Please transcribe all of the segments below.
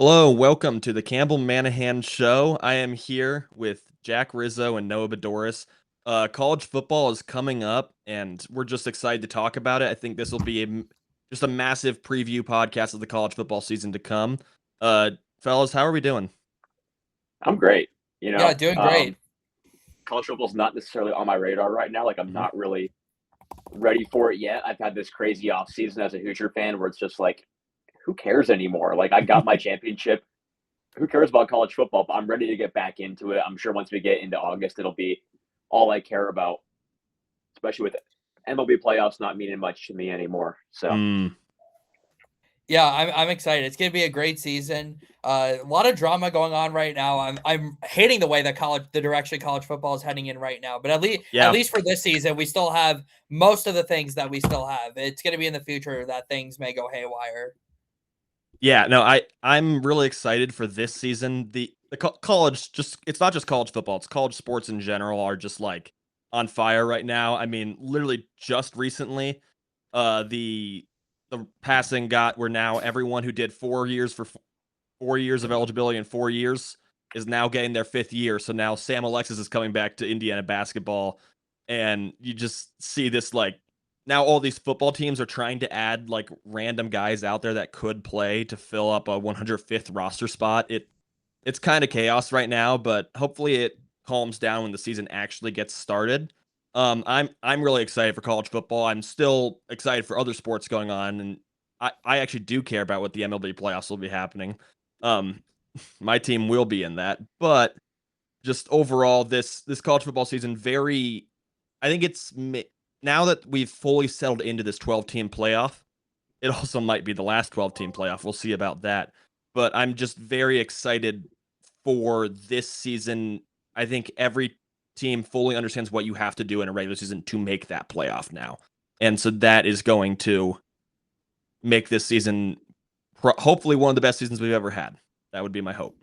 Hello, welcome to the Campbell Manahan show. I am here with Jack Rizzo and Noah Boudouris. College football is coming up, and we're just excited to talk about it. I think this will be just a massive preview podcast of the college football season to come. Uh, Fellas, how are we doing? I'm great. Yeah, doing great. College football's not necessarily on my radar right now. Like I'm Mhm. not really ready for it yet. I've had this crazy off season as a Hoosier fan where it's just like, who cares anymore? Like I got my championship. Who cares about college football? But I'm ready to get back into it. I'm sure once we get into August, it'll be all I care about, especially with MLB playoffs not meaning much to me anymore. So Mm, Yeah, I'm excited. It's gonna be a great season. A lot of drama going on right now. I'm hating the way that the direction college football is heading in right now. But at yeah, least for this season, we still have most of the things that we still have. It's gonna be in the future that things may go haywire. yeah. No, I'm really excited for this season. The college just it's not just college football; it's college sports in general are just like on fire right now. I mean, literally just recently. The passing got where now everyone who did 4 years for 4 years of eligibility in 4 years is now getting their fifth year. So now Sam Alexis is coming back to Indiana basketball, and you just see this like now all these football teams are trying to add like random guys out there that could play to fill up a 105th roster spot. It's kind of chaos right now, but hopefully it calms down when the season actually gets started. I'm really excited for college football. I'm still excited for other sports going on, and I actually do care about what the MLB playoffs will be happening. Um, my team will be in that, but just overall, this college football season very. I think now that we've fully settled into this 12-team playoff. It also might be the last 12-team playoff. We'll see about that. But I'm just very excited for this season. I think every team fully understands what you have to do in a regular season to make that playoff now. And so that is going to make this season hopefully one of the best seasons we've ever had. That would be my hope.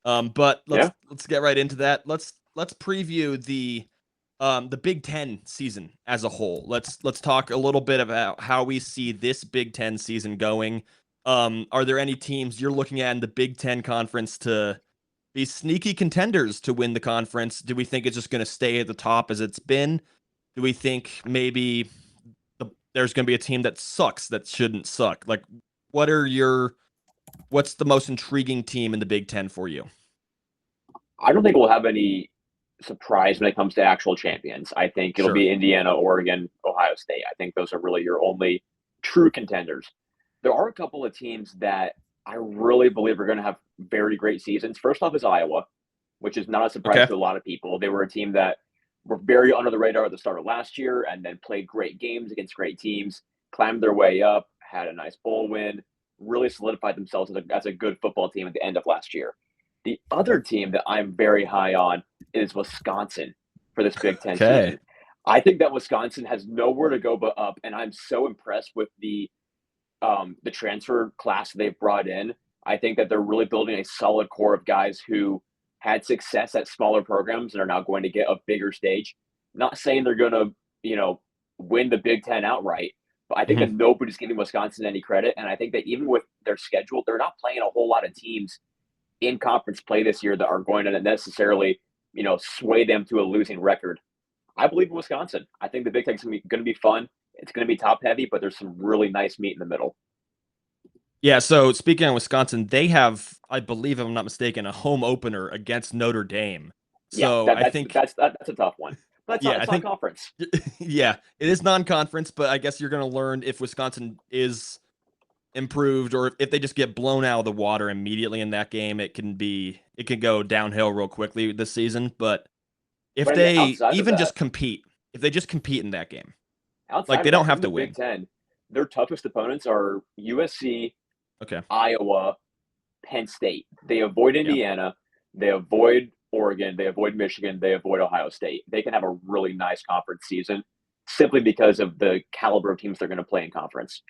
But let's yeah, let's get right into that. Let's preview the Big Ten season as a whole. Let's talk a little bit about how we see this Big Ten season going. Are there any teams you're looking at in the Big Ten conference to be sneaky contenders to win the conference? Do we think it's just going to stay at the top as it's been? Do we think maybe there's going to be a team that sucks that shouldn't suck? Like, what's the most intriguing team in the Big Ten for you? I don't think we'll have any surprise when it comes to actual champions. I think it'll Sure. be Indiana, Oregon, Ohio State. I think those are really your only true contenders. There are a couple of teams that I really believe are going to have very great seasons. First off is Iowa, which is not a surprise Okay. to a lot of people. They were a team that were very under the radar at the start of last year and then played great games against great teams, climbed their way up, had a nice bowl win, really solidified themselves as a good football team at the end of last year. The other team that I'm very high on is Wisconsin for this Big Ten Okay. season. I think that Wisconsin has nowhere to go but up, and I'm so impressed with the transfer class they've brought in. I think that they're really building a solid core of guys who had success at smaller programs and are now going to get a bigger stage. Not saying they're going to, win the Big Ten outright, but I think that Mhm. nobody's giving Wisconsin any credit. And I think that even with their schedule, they're not playing a whole lot of teams in conference play this year that are going to necessarily, sway them to a losing record. I believe in Wisconsin. I think the Big Ten's going to be fun. It's going to be top heavy, but there's some really nice meat in the middle. Yeah, so speaking of Wisconsin, they have, I believe, if I'm not mistaken, a home opener against Notre Dame. Yeah, So that, I that's think, that's that's a tough one. But it's not yeah, I it's not think, conference. yeah, it is non-conference, but I guess you're going to learn if Wisconsin is improved or if they just get blown out of the water immediately in that game. It can go downhill real quickly this season. But if But I mean, they even just compete, if they just compete in that game, like outside they of don't that, have in to the Big win. Ten, their toughest opponents are USC, Okay. Iowa, Penn State. They avoid Yeah. Indiana, they avoid Oregon, they avoid Michigan, they avoid Ohio State. They can have a really nice conference season simply because of the caliber of teams they're going to play in conference.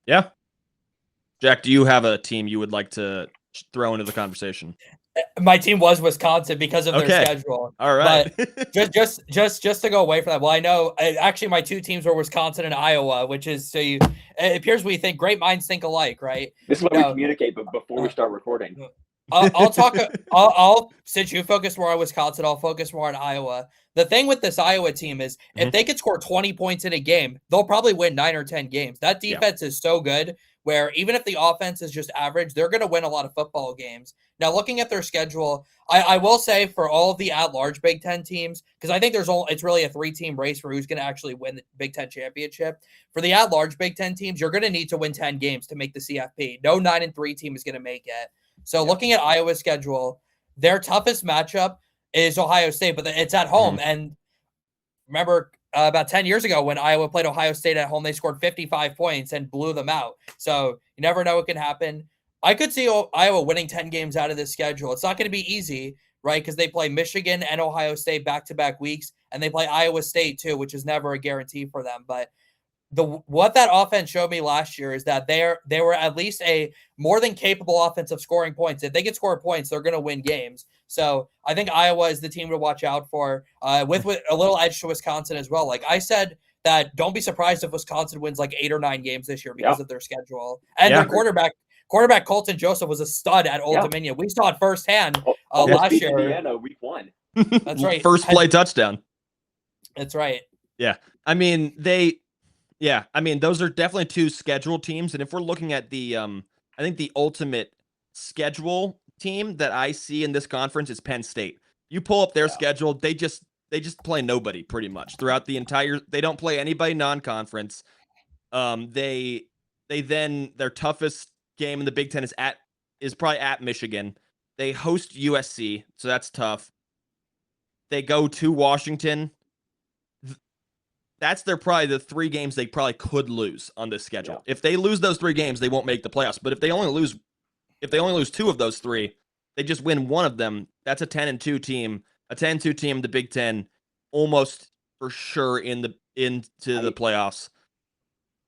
Yeah. Jack, do you have a team you would like to throw into the conversation? My team was Wisconsin because of their Okay. schedule. All right. But just to go away from that. Well, I know actually my two teams were Wisconsin and Iowa, which is so you. It appears we think great minds think alike, right? This is why we No, communicate, but before we start recording. I'll talk. I'll since you focus more on Wisconsin, I'll focus more on Iowa. The thing with this Iowa team is if they could score 20 points in a game, they'll probably win 9 or 10 games. That defense is so good where even if the offense is just average, they're going to win a lot of football games. Now, looking at their schedule, I will say for all of the at-large Big Ten teams, because I think it's really a 3-team race for who's going to actually win the Big Ten championship. For the at-large Big Ten teams, you're going to need to win 10 games to make the CFP. No 9-3 team is going to make it. So looking at Iowa's schedule, their toughest matchup is Ohio State, but it's at home. And remember about 10 years ago when Iowa played Ohio State at home, they scored 55 points and blew them out. So you never know what can happen. I could see Iowa winning 10 games out of this schedule. It's not going to be easy, right? Because they play Michigan and Ohio State back-to-back weeks, and they play Iowa State too, which is never a guarantee for them. But what that offense showed me last year is that they were at least a more than capable offense of scoring points. If they can score points, they're going to win games. So I think Iowa is the team to watch out for, with a little edge to Wisconsin as well. Like I said, that don't be surprised if Wisconsin wins like 8 or 9 games this year because of their schedule and their quarterback Colton Joseph was a stud at Old Dominion. We saw it firsthand last year. Indiana week 1. That's right. First play touchdown. That's right. Yeah. I mean, those are definitely 2 scheduled teams. And if we're looking at the, I think the ultimate schedule team that I see in this conference is Penn State. You pull up their schedule, they just play nobody pretty much throughout the entire. They don't play anybody non-conference. Their toughest game in the Big Ten is probably at Michigan. They host USC, so that's tough. They go to Washington. That's probably the 3 games they probably could lose on this schedule. Yeah. If they lose those 3 games, they won't make the playoffs. But if they only lose 2 of those 3, they just win one of them. That's a 10-2 team. A 10-2 team, the Big Ten, almost for sure into the playoffs.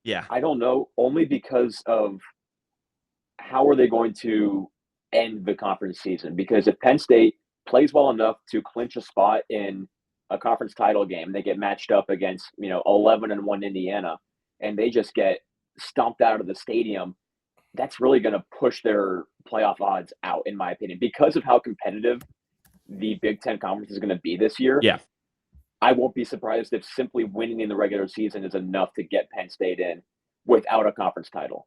Yeah, I don't know, only because of how are they going to end the conference season? Because if Penn State plays well enough to clinch a spot in a conference title game, they get matched up against 11-1 Indiana, and they just get stomped out of the stadium. That's really going to push their playoff odds out, in my opinion, because of how competitive the Big Ten Conference is going to be this year. Yeah, I won't be surprised if simply winning in the regular season is enough to get Penn State in without a conference title.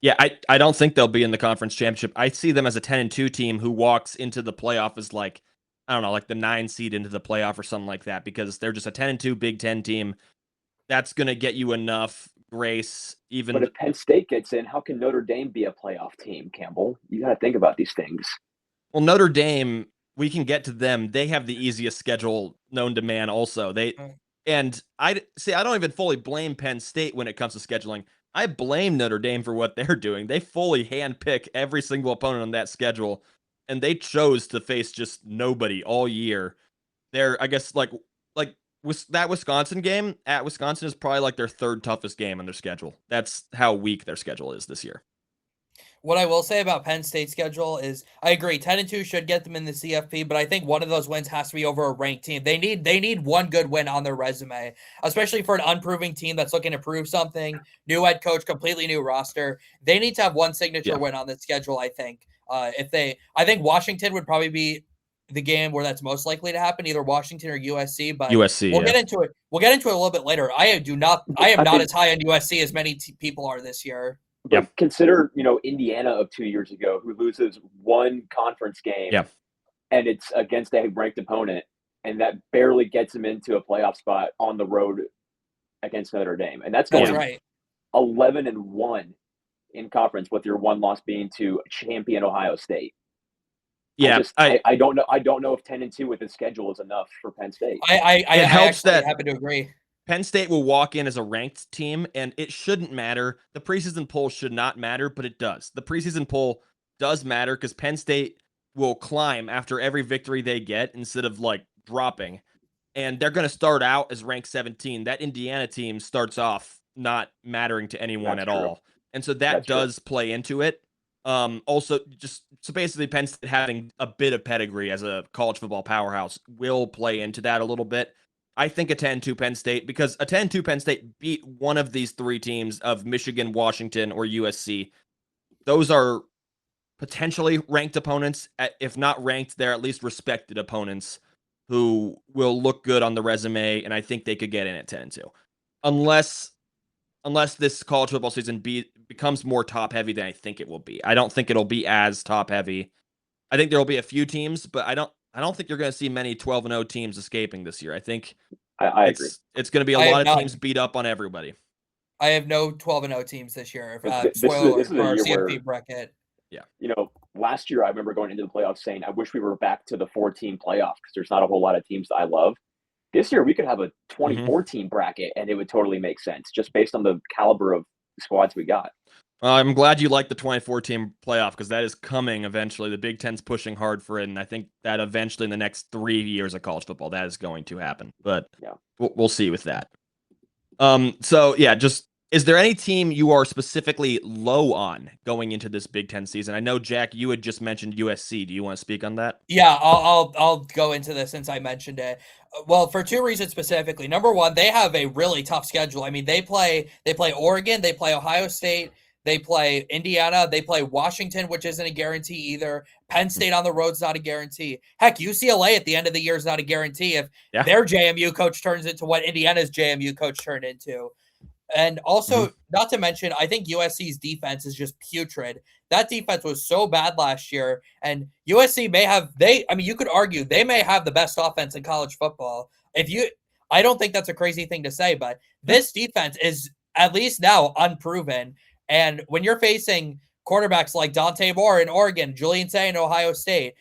Yeah, I don't think they'll be in the conference championship. I see them as a 10-2 team who walks into the playoff as like the 9 seed into the playoff or something like that, because they're just a 10-2 Big Ten team. That's going to get you enough grace. But if Penn State gets in, how can Notre Dame be a playoff team, Campbell? You got to think about these things. Well, Notre Dame, we can get to them. They have the easiest schedule known to man also. And I don't even fully blame Penn State when it comes to scheduling. I blame Notre Dame for what they're doing. They fully handpick every single opponent on that schedule, and they chose to face just nobody all year. They're, I guess, like that Wisconsin game at Wisconsin is probably like their 3rd toughest game on their schedule. That's how weak their schedule is this year. What I will say about Penn State's schedule is I agree 10-2 should get them in the CFP, but I think one of those wins has to be over a ranked team. They need one good win on their resume, especially for an unproven team that's looking to prove something. New head coach, completely new roster. They need to have one signature win on the schedule, I think. I think Washington would probably be the game where that's most likely to happen, either Washington or USC. But we'll get into it. We'll get into it a little bit later. I am not as high on USC as many people are this year. But consider, Indiana of 2 years ago, who loses one conference game, and it's against a ranked opponent, and that barely gets them into a playoff spot on the road against Notre Dame, and that's going 11-1 in conference, with your one loss being to champion Ohio State. Yeah, I don't know. I don't know if 10-2 with his schedule is enough for Penn State. I happen to agree. Penn State will walk in as a ranked team, and it shouldn't matter. The preseason poll should not matter, but it does. The preseason poll does matter because Penn State will climb after every victory they get instead of dropping. And they're going to start out as ranked 17. That Indiana team starts off not mattering to anyone at all. And so that does play into it. Also, just so basically, Penn State having a bit of pedigree as a college football powerhouse will play into that a little bit. I think a 10-2 Penn State, because a 10-2 Penn State beat one of these three teams of Michigan, Washington, or USC. Those are potentially ranked opponents. If not ranked, they're at least respected opponents who will look good on the resume, and I think they could get in at 10-2. Unless this college football season becomes more top heavy than I think it will be. I don't think it'll be as top heavy. I think there will be a few teams, but I don't think you're going to see many 12-0 teams escaping this year. I think I agree. It's going to be a lot of teams beat up on everybody. I have no 12-0 teams this year. This is a year CFP where, bracket. Yeah. Last year I remember going into the playoffs saying, I wish we were back to the 14 playoff because there's not a whole lot of teams that I love. This year we could have a 2014 bracket and it would totally make sense just based on the caliber of squads we got. I'm glad you like the 2014 playoff because that is coming eventually. The Big Ten's pushing hard for it, and I think that eventually in the next 3 years of college football, that is going to happen. But yeah, we'll see with that. So yeah, just is there any team you are specifically low on going into this Big Ten season? I know, Jack, you had just mentioned USC. Do you want to speak on that? Yeah, I'll go into this since I mentioned it. Well, for two reasons specifically. Number one, they have a really tough schedule. I mean, they play Oregon, they play Ohio State, they play Indiana, they play Washington, which isn't a guarantee either. Penn State on the road's not a guarantee. Heck, UCLA at the end of the year is not a guarantee if their JMU coach turns into what Indiana's JMU coach turned into. And also, not to mention, I think USC's defense is just putrid. That defense was so bad last year, and USC you could argue they may have the best offense in college football. I don't think that's a crazy thing to say, but this defense is at least now unproven. And when you're facing quarterbacks like Dante Moore in Oregon, Julian Say in Ohio State,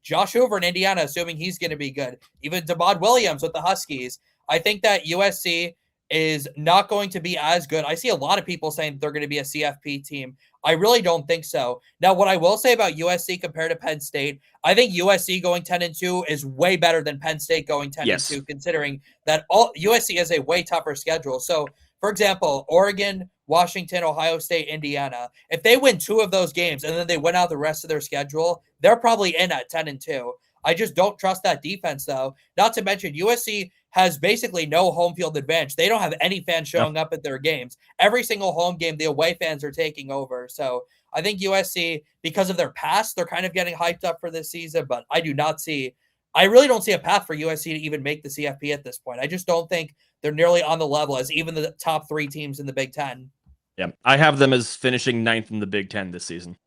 Josh Hoover in Indiana, assuming he's going to be good, even Damod Williams with the Huskies, I think that USC is not going to be as good. I see a lot of people saying they're going to be a CFP team. I really don't think so. Now, what I will say about USC compared to Penn State, I think USC going 10-2 is way better than Penn State going 10-2, considering that USC has a way tougher schedule. So, for example, Oregon, Washington, Ohio State, Indiana, if they win 2 of those games and then they win out the rest of their schedule, they're probably in at 10-2. I just don't trust that defense, though. Not to mention, USC has basically no home field advantage. They don't have any fans showing up at their games. Every single home game, the away fans are taking over. So I think USC, because of their past, they're kind of getting hyped up for this season, but I really don't see a path for USC to even make the CFP at this point. I just don't think they're nearly on the level as even the top 3 teams in the Big Ten. Yeah, I have them as finishing 9th in the Big Ten this season.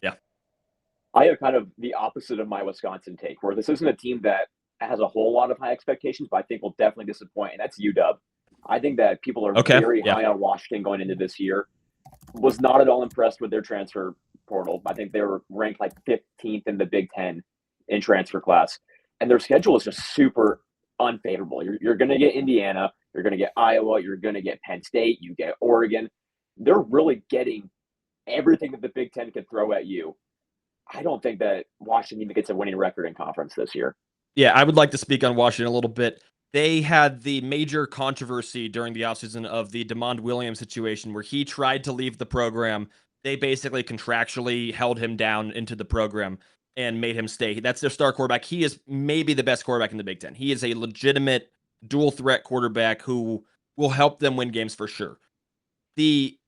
Yeah. I have kind of the opposite of my Wisconsin take, where this isn't a team that has a whole lot of high expectations, but I think will definitely disappoint, and that's UW. I think that people are very high on Washington going into this year. Was not at all impressed with their transfer portal. I think they were ranked like 15th in the Big Ten in transfer class, and their schedule is just super unfavorable. You're going to get Indiana, you're going to get Iowa, you're going to get Penn State, you get Oregon. They're really getting everything that the Big Ten could throw at you. I don't think that Washington even gets a winning record in conference this year. Yeah, I would like to speak on Washington a little bit. They had the major controversy during the offseason of the Damond Williams situation where he tried to leave the program. They basically contractually held him down into the program and made him stay. That's their star quarterback. He is maybe the best quarterback in the Big Ten. He is a legitimate dual threat quarterback who will help them win games for sure. The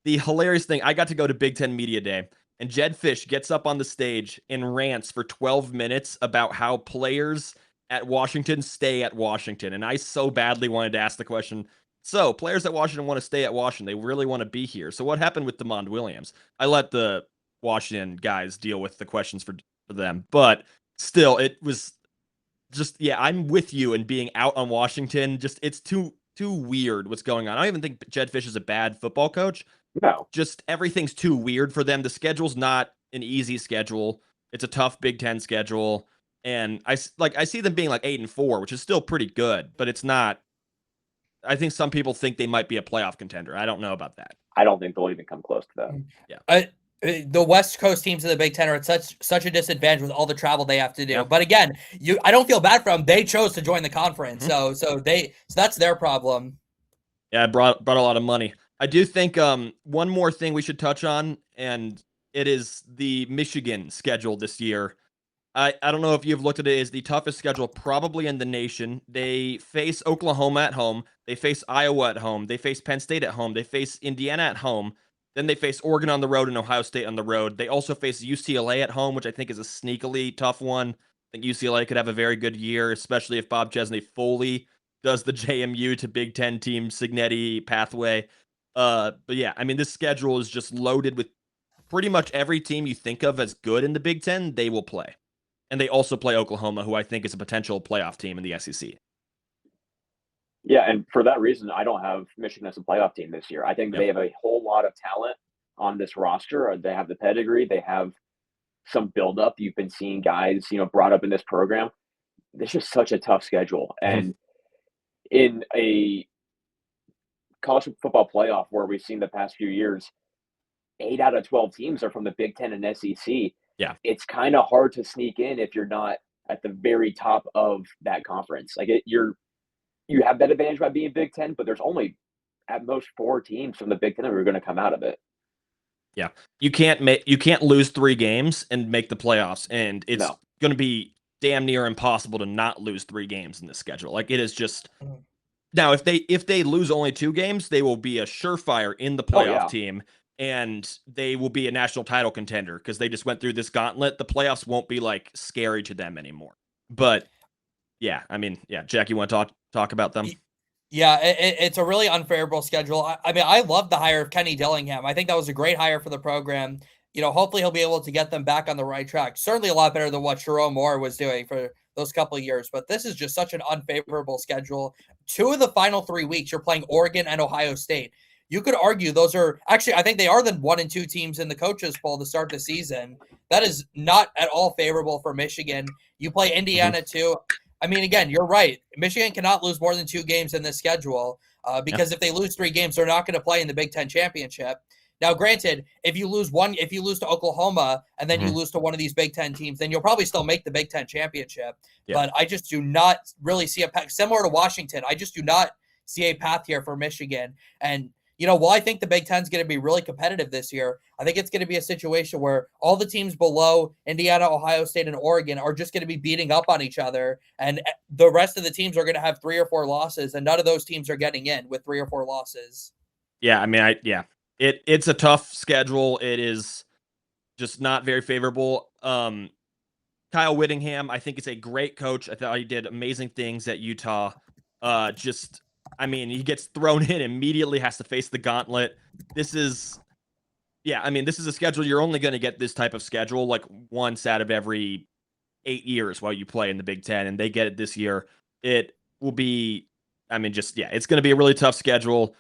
hilarious thing, I got to go to Big Ten Media Day, and Jed Fish gets up on the stage and rants for 12 minutes about how players at Washington stay at Washington. And I so badly wanted to ask the question, so players at Washington want to stay at Washington. They really want to be here. So what happened with Damond Williams? I let the Washington guys deal with the questions for them. But still, it was just, I'm with you in being out on Washington. Just, it's too weird what's going on. I don't even think Jed Fish is a bad football coach. No. Just everything's too weird for them. The schedule's not an easy schedule. It's a tough Big Ten schedule. And I see them being like 8-4, which is still pretty good, but it's not. I think some people think they might be a playoff contender. I don't know about that. I don't think they'll even come close to that. Yeah. The West Coast teams of the Big Ten are at such a disadvantage with all the travel they have to do. Yeah. But again, I don't feel bad for them. They chose to join the conference, so that's their problem. Yeah, it brought a lot of money. I do think one more thing we should touch on, and it is the Michigan schedule this year. I don't know if you've looked at it, is the toughest schedule probably in the nation. They face Oklahoma at home. They face Iowa at home. They face Penn State at home. They face Indiana at home. Then they face Oregon on the road and Ohio State on the road. They also face UCLA at home, which I think is a sneakily tough one. I think UCLA could have a very good year, especially if Bob Chesney fully does the JMU to Big Ten team Signetti pathway. But yeah, I mean, this schedule is just loaded with pretty much every team you think of as good in the Big Ten, they will play. And they also play Oklahoma, who I think is a potential playoff team in the SEC. Yeah, and for that reason, I don't have Michigan as a playoff team this year. I think they have a whole lot of talent on this roster. They have the pedigree. They have some buildup. You've been seeing guys, brought up in this program. This is such a tough schedule. And in a college football playoff where we've seen the past few years, 8 out of 12 teams are from the Big Ten and SEC. Yeah. It's kind of hard to sneak in if you're not at the very top of that conference. Like you have that advantage by being Big Ten, but there's only at most 4 teams from the Big Ten who are going to come out of it. Yeah. You can't lose 3 games and make the playoffs, and it's going to be damn near impossible to not lose 3 games in this schedule. Like, it is just now, if they lose only 2 games, they will be a surefire in the playoff team, and they will be a national title contender because they just went through this gauntlet. The playoffs won't be like scary to them anymore. But yeah, I mean, Jack, you want to talk about them? Yeah, it's a really unfavorable schedule. I mean, I love the hire of Kenny Dillingham. I think that was a great hire for the program. Hopefully he'll be able to get them back on the right track. Certainly a lot better than what Jerome Moore was doing for those couple of years. But this is just such an unfavorable schedule. 2 of the final 3 weeks, you're playing Oregon and Ohio State. You could argue those are actually, I think they are the 1 and 2 teams in the coaches poll to start the season. That is not at all favorable for Michigan. You play Indiana too. I mean, again, you're right. Michigan cannot lose more than 2 games in this schedule because if they lose 3 games, they're not going to play in the Big Ten championship. Now, granted, if you lose to Oklahoma and then you lose to one of these Big Ten teams, then you'll probably still make the Big Ten championship. Yeah. But I just do not really see a path similar to Washington. I just do not see a path here for Michigan. And while I think the Big Ten is going to be really competitive this year, I think it's going to be a situation where all the teams below Indiana, Ohio State, and Oregon are just going to be beating up on each other. And the rest of the teams are going to have 3 or 4 losses, and none of those teams are getting in with 3 or 4 losses. Yeah, I mean, it's a tough schedule. It is just not very favorable. Kyle Whittingham, I think, is a great coach. I thought he did amazing things at Utah. He gets thrown in immediately, has to face the gauntlet. This is a schedule. You're only going to get this type of schedule like once out of every 8 years while you play in the Big Ten, and they get it this year. It will be, it's going to be a really tough schedule.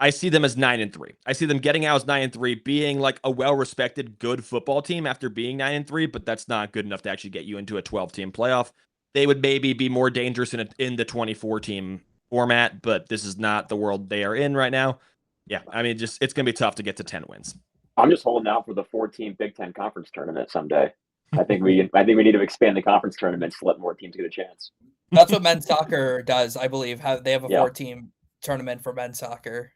I see them as 9-3. I see them getting out as 9-3, being like a well-respected, good football team after being 9-3, but that's not good enough to actually get you into a 12-team playoff. They would maybe be more dangerous in the 24-team format, but this is not the world they are in right now. Yeah, it's going to be tough to get to 10 wins. I'm just holding out for the 4-team Big Ten conference tournament someday. I think we need to expand the conference tournaments to let more teams get a chance. That's what men's soccer does, I believe. They have a 4-team tournament for men's soccer.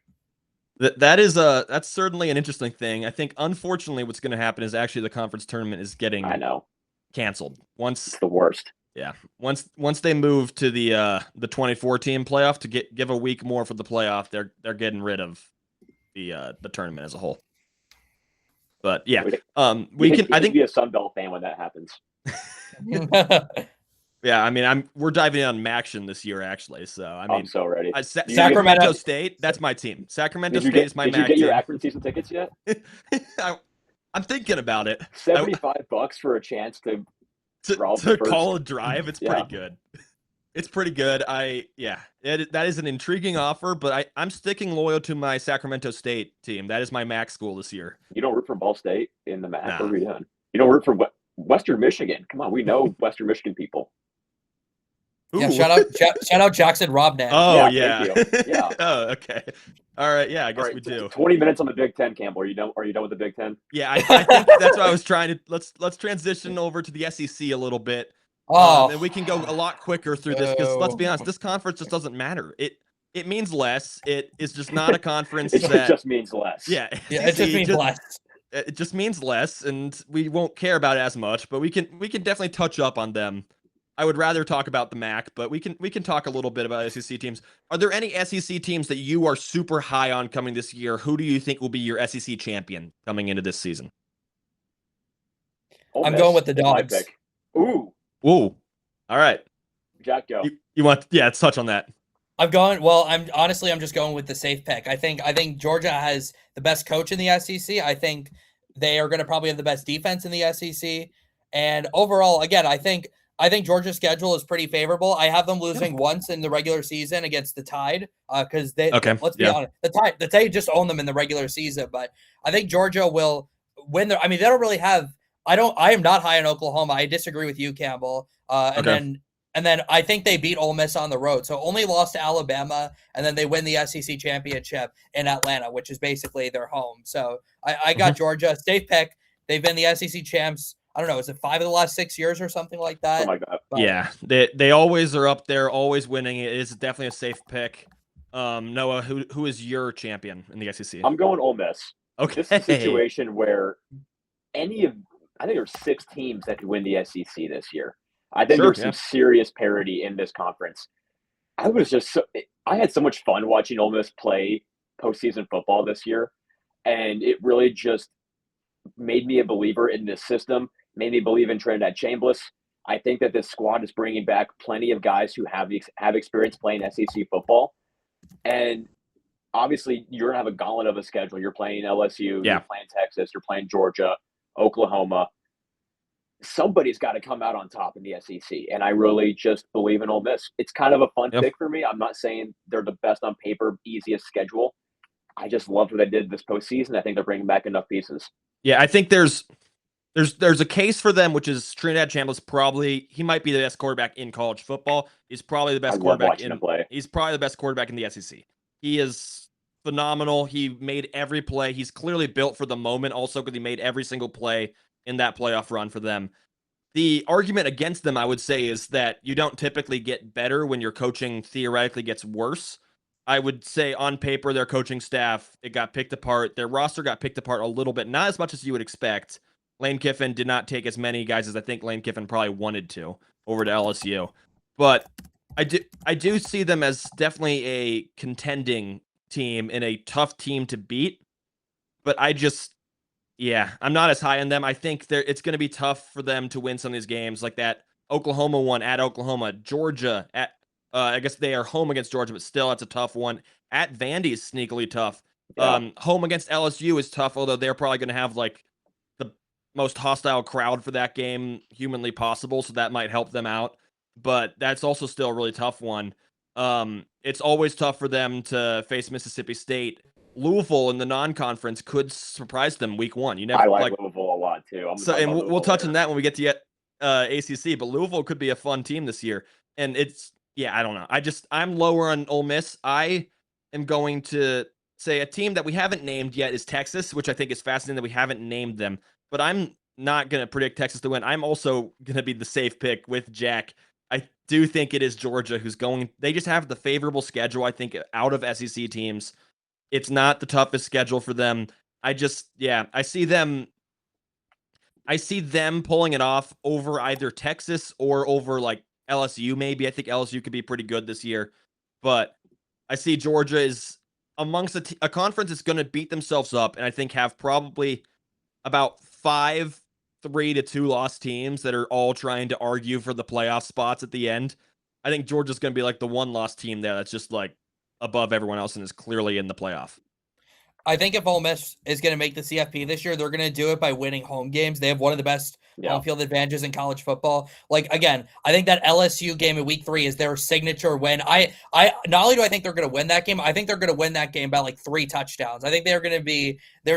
That's certainly an interesting thing. I think, unfortunately, what's going to happen is actually the conference tournament is getting canceled. It's the worst. Yeah. Once they move to the 24-team playoff to give a week more for the playoff, they're getting rid of the tournament as a whole. But yeah, we can. I think be a Sun Belt fan when that happens. Yeah, we're diving on Maction this year actually. So I'm so ready. Sacramento State, that's my team. Sacramento State is my Mac team. Did you get your Akron season tickets yet? I'm thinking about it. $75 for a chance to call a drive. It's pretty good. It's pretty good. That is an intriguing offer, but I'm sticking loyal to my Sacramento State team. That is my MAC school this year. You don't root for Ball State in the MAC? Nah. What are we doing? You don't root for Western Michigan? Come on, we know Western Michigan people. Ooh. Yeah, shout out Jackson Robnett. Oh yeah. Yeah. Oh, okay. All right. Yeah, I guess we do. 20 minutes on the Big Ten, Campbell. Are you done with the Big Ten? Yeah, I think that's what I was trying to. Let's transition over to the SEC a little bit. And we can go a lot quicker through this because let's be honest, this conference just doesn't matter. it means less. It is just not a conference It that, just means less. yeah, Yeah, it just means less. It just means less, and we won't care about it as much. But we can definitely touch up on them. I would rather talk about the MAC, but we can talk a little bit about SEC teams. Are there any SEC teams that you are super high on coming this year? Who do you think will be your SEC champion coming into this season? Ole I'm Miss going with the is my Dogs. pick. Ooh, Ooh, all right. Jack, go. You want? Yeah, let's touch on that. I'm going. Well, I'm just going with the safe pick. I think Georgia has the best coach in the SEC. I think they are going to probably have the best defense in the SEC. And overall, again, I think Georgia's schedule is pretty favorable. I have them losing once in the regular season against the Tide because Okay, let's be honest, the Tide just own them in the regular season. But I think Georgia will win. I mean, they don't really have. I am not high on Oklahoma. I disagree with you, Campbell. And then I think they beat Ole Miss on the road. So only lost to Alabama, and then they win the SEC championship in Atlanta, which is basically their home. So I got Georgia. Safe pick. They've been the SEC champs. I don't know. Is it 5 of the last 6 years or something like that? Something like that. But, yeah, they always are up there, always winning. It is definitely a safe pick. Noah, who is your champion in the SEC? I'm going Ole Miss. Okay. This is a situation where I think there's 6 teams that could win the SEC this year. I think there's some serious parity in this conference. I had so much fun watching Ole Miss play postseason football this year, and it really just made me a believer in this system, made me believe in Trinidad Chambliss. I think that this squad is bringing back plenty of guys who have experience playing SEC football, and obviously you're going to have a gauntlet of a schedule. You're playing LSU, you're playing Texas, you're playing Georgia, Oklahoma. Somebody's got to come out on top in the SEC, and I really just believe in Ole Miss. It's kind of a fun pick for me. I'm not saying they're the best on paper, easiest schedule. I just loved what they did this postseason. I think they're bringing back enough pieces. Yeah, I think there's a case for them, which is Trinidad Chambliss. He might be the best quarterback in college football. He's probably the best quarterback He's probably the best quarterback in the SEC. He is phenomenal. He made every play. He's clearly built for the moment, also because he made every single play in that playoff run for them. The argument against them, I would say, is that you don't typically get better when your coaching theoretically gets worse. I would say on paper, their coaching staff, it got picked apart. Their roster got picked apart a little bit, not as much as you would expect. Lane Kiffin did not take as many guys as I think Lane Kiffin probably wanted to over to LSU. But I do see them as definitely a contending team and a tough team to beat. But I'm not as high on them. I think it's going to be tough for them to win some of these games like that. Oklahoma one at Oklahoma, Georgia at I guess they are home against Georgia, but still that's a tough one. At Vandy is sneakily tough. Home against LSU is tough, although they're probably going to have like the most hostile crowd for that game humanly possible, so that might help them out. But that's also still a really tough one. It's always tough for them to face Mississippi State. Louisville in the non-conference could surprise them week 1. I like Louisville a lot too. We'll touch on that when we get to ACC. But Louisville could be a fun team this year, and I don't know. I'm lower on Ole Miss. I am going to say a team that we haven't named yet is Texas, which I think is fascinating that we haven't named them. But I'm not going to predict Texas to win. I'm also going to be the safe pick with Jack. I do think it is Georgia who's going. They just have the favorable schedule, I think, out of SEC teams. It's not the toughest schedule for them. I see them pulling it off over either Texas or over like LSU maybe. I think LSU could be pretty good this year. But I see Georgia is amongst a conference that's going to beat themselves up and I think have probably about 5 3-2 loss teams that are all trying to argue for the playoff spots at the end. I think Georgia's going to be like the one loss team there that's just like above everyone else and is clearly in the playoff. I think if Ole Miss is going to make the CFP this year, they're going to do it by winning home games. They have one of the best home field advantages in college football. Like, again, I think that LSU game in week 3 is their signature win. I not only do I think they're going to win that game, I think they're going to win that game by like 3 touchdowns. I think they're just going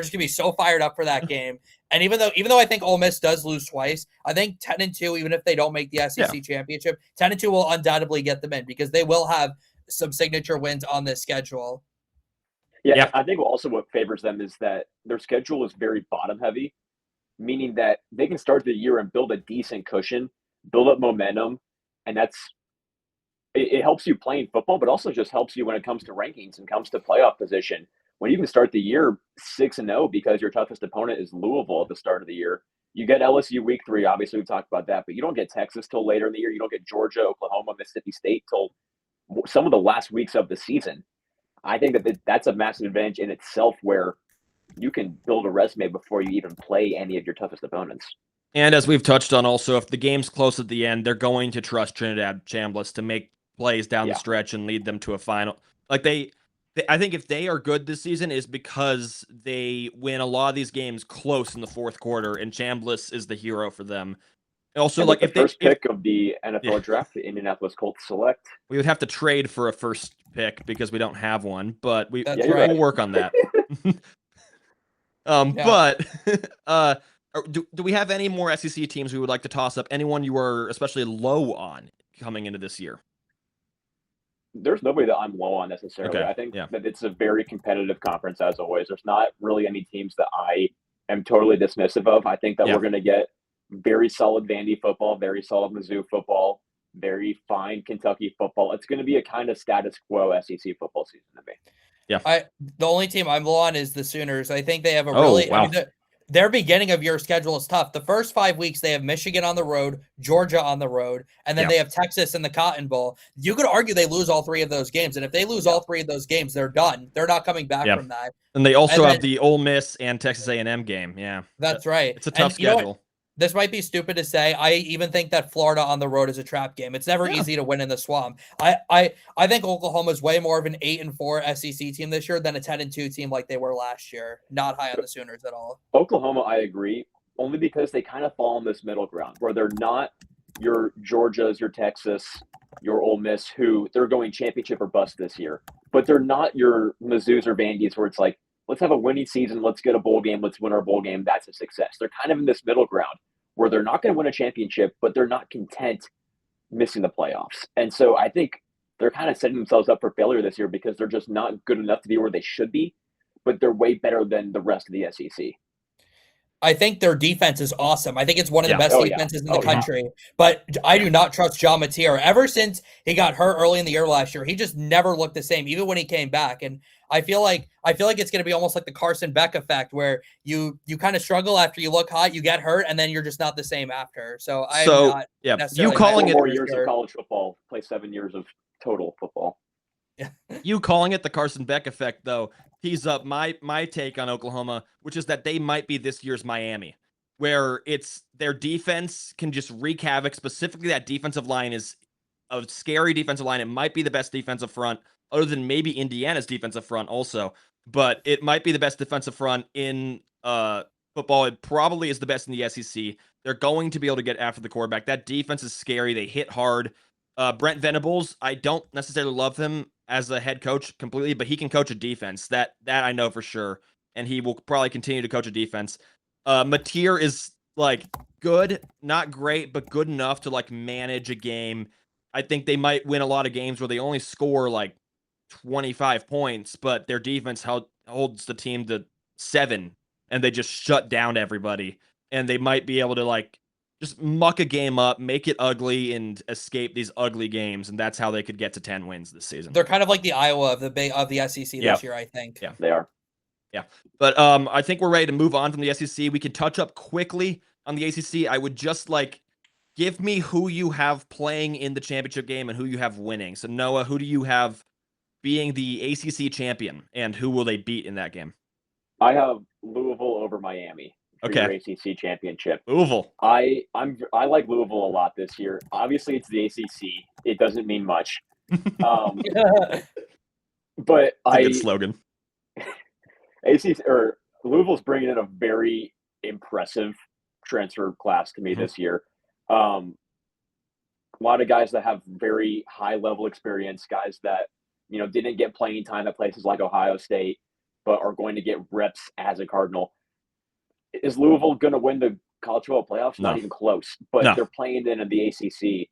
to be so fired up for that game. And even though I think Ole Miss does lose twice, I think 10-2, even if they don't make the SEC championship, 10-2 will undoubtedly get them in because they will have some signature wins on this schedule. Yeah, I think also what favors them is that their schedule is very bottom heavy, meaning that they can start the year and build a decent cushion, build up momentum, and it helps you playing football, but also just helps you when it comes to rankings and comes to playoff position. When you can start the year 6-0 because your toughest opponent is Louisville at the start of the year, you get LSU week 3. Obviously, we've talked about that, but you don't get Texas till later in the year. You don't get Georgia, Oklahoma, Mississippi State till some of the last weeks of the season. I think that's a massive advantage in itself where you can build a resume before you even play any of your toughest opponents. And as we've touched on also, if the game's close at the end, they're going to trust Trinidad Chambliss to make plays down the stretch and lead them to a final. Like I think if they are good this season is because they win a lot of these games close in the fourth quarter, and Chambliss is the hero for them. Also, and like if the first pick of the NFL draft, the Indianapolis Colts select, we would have to trade for a first pick because we don't have one, but we'll work on that. But do we have any more SEC teams we would like to toss up? Anyone you are especially low on coming into this year? There's nobody that I'm low on necessarily. I think that it's a very competitive conference as always. There's not really any teams that I am totally dismissive of. I think that we're going to get very solid Vandy football, very solid Mizzou football, very fine Kentucky football. It's going to be a kind of status quo SEC football season to me. Yeah. The only team I'm low on is the Sooners. I think they have a really their beginning of year schedule is tough. The first 5 weeks, they have Michigan on the road, Georgia on the road, and then they have Texas in the Cotton Bowl. You could argue they lose all 3 of those games. And if they lose all 3 of those games, they're done. They're not coming back from that. And they also have the Ole Miss and Texas A&M game. Yeah. That's right. It's a tough schedule. This might be stupid to say. I even think that Florida on the road is a trap game. It's never easy to win in the Swamp. I think Oklahoma is way more of an 8-4 SEC team this year than a 10-2 team like they were last year. Not high on the Sooners at all. Oklahoma, I agree, only because they kind of fall in this middle ground where they're not your Georgias, your Texas, your Ole Miss, who they're going championship or bust this year. But they're not your Mizzou's or Vandy's where it's like, let's have a winning season. Let's get a bowl game. Let's win our bowl game. That's a success. They're kind of in this middle ground where they're not going to win a championship, but they're not content missing the playoffs. And so I think they're kind of setting themselves up for failure this year because they're just not good enough to be where they should be, but they're way better than the rest of the SEC. I think their defense is awesome. I think it's one of the best defenses in the country. But I do not trust John Mateer. Ever since he got hurt early in the year last year, he just never looked the same, even when he came back. And I feel like it's going to be almost like the Carson Beck effect, where you kind of struggle after you look hot, you get hurt, and then you're just not the same after. So I'm not necessarily. You calling it 4 years of college football, play 7 years of total football. You calling it the Carson Beck effect, though, tees up my take on Oklahoma, which is that they might be this year's Miami, where it's their defense can just wreak havoc. Specifically, that defensive line is a scary defensive line. It might be the best defensive front, other than maybe Indiana's defensive front also, but it might be the best defensive front in football. It probably is the best in the SEC. They're going to be able to get after the quarterback. That defense is scary. They hit hard. Brent Venables, I don't necessarily love him as a head coach completely, but he can coach a defense. That I know for sure, and he will probably continue to coach a defense. Mateer is like good, not great, but good enough to like manage a game. I think they might win a lot of games where they only score like 25 points, but their defense holds the team to 7, and they just shut down everybody. And they might be able to like just muck a game up, make it ugly, and escape these ugly games, and that's how they could get to 10 wins this season. They're kind of like the Iowa of the SEC this year, I think. Yeah, they are. Yeah, but I think we're ready to move on from the SEC. We can touch up quickly on the ACC. I would just like give me who you have playing in the championship game and who you have winning. So Noah, who do you have being the ACC champion, and who will they beat in that game? I have Louisville over Miami. Your ACC championship. Louisville. I like Louisville a lot this year. Obviously, it's the ACC. It doesn't mean much. But That's a good slogan. Louisville's bringing in a very impressive transfer class to me this year. A lot of guys that have very high level experience, guys that didn't get playing time at places like Ohio State, but are going to get reps as a Cardinal. Is Louisville going to win the college football playoffs? No. Not even close. But they're playing in the ACC,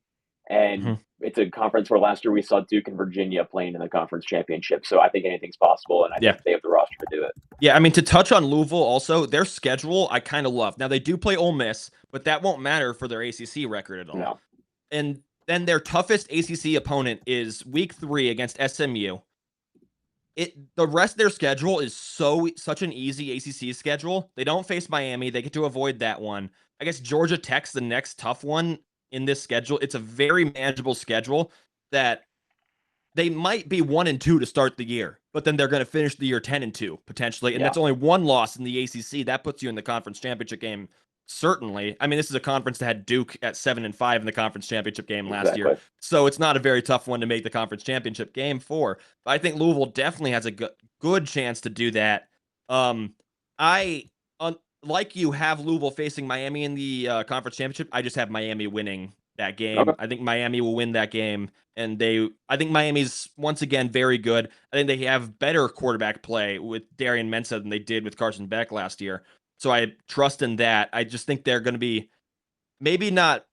and it's a conference where last year we saw Duke and Virginia playing in the conference championship. So I think anything's possible, and I think they have the roster to do it. Yeah, I mean, to touch on Louisville also, their schedule I kind of love. Now, they do play Ole Miss, but that won't matter for their ACC record at all. No. And then their toughest ACC opponent is week 3 against SMU. The rest of their schedule is such an easy ACC schedule. They don't face Miami. They get to avoid that one. I guess Georgia Tech's the next tough one in this schedule. It's a very manageable schedule that they might be 1-2 to start the year, but then they're going to finish the year 10-2 potentially, and that's only one loss in the ACC. That puts you in the conference championship game. Certainly. I mean, this is a conference that had Duke at 7-5 in the conference championship game last year. So it's not a very tough one to make the conference championship game for. But I think Louisville definitely has a good chance to do that. Like you have Louisville facing Miami in the conference championship. I just have Miami winning that game. Okay. I think Miami will win that game. And I think Miami's once again very good. I think they have better quarterback play with Darian Mensah than they did with Carson Beck last year. So I trust in that. I just think they're going to be maybe not.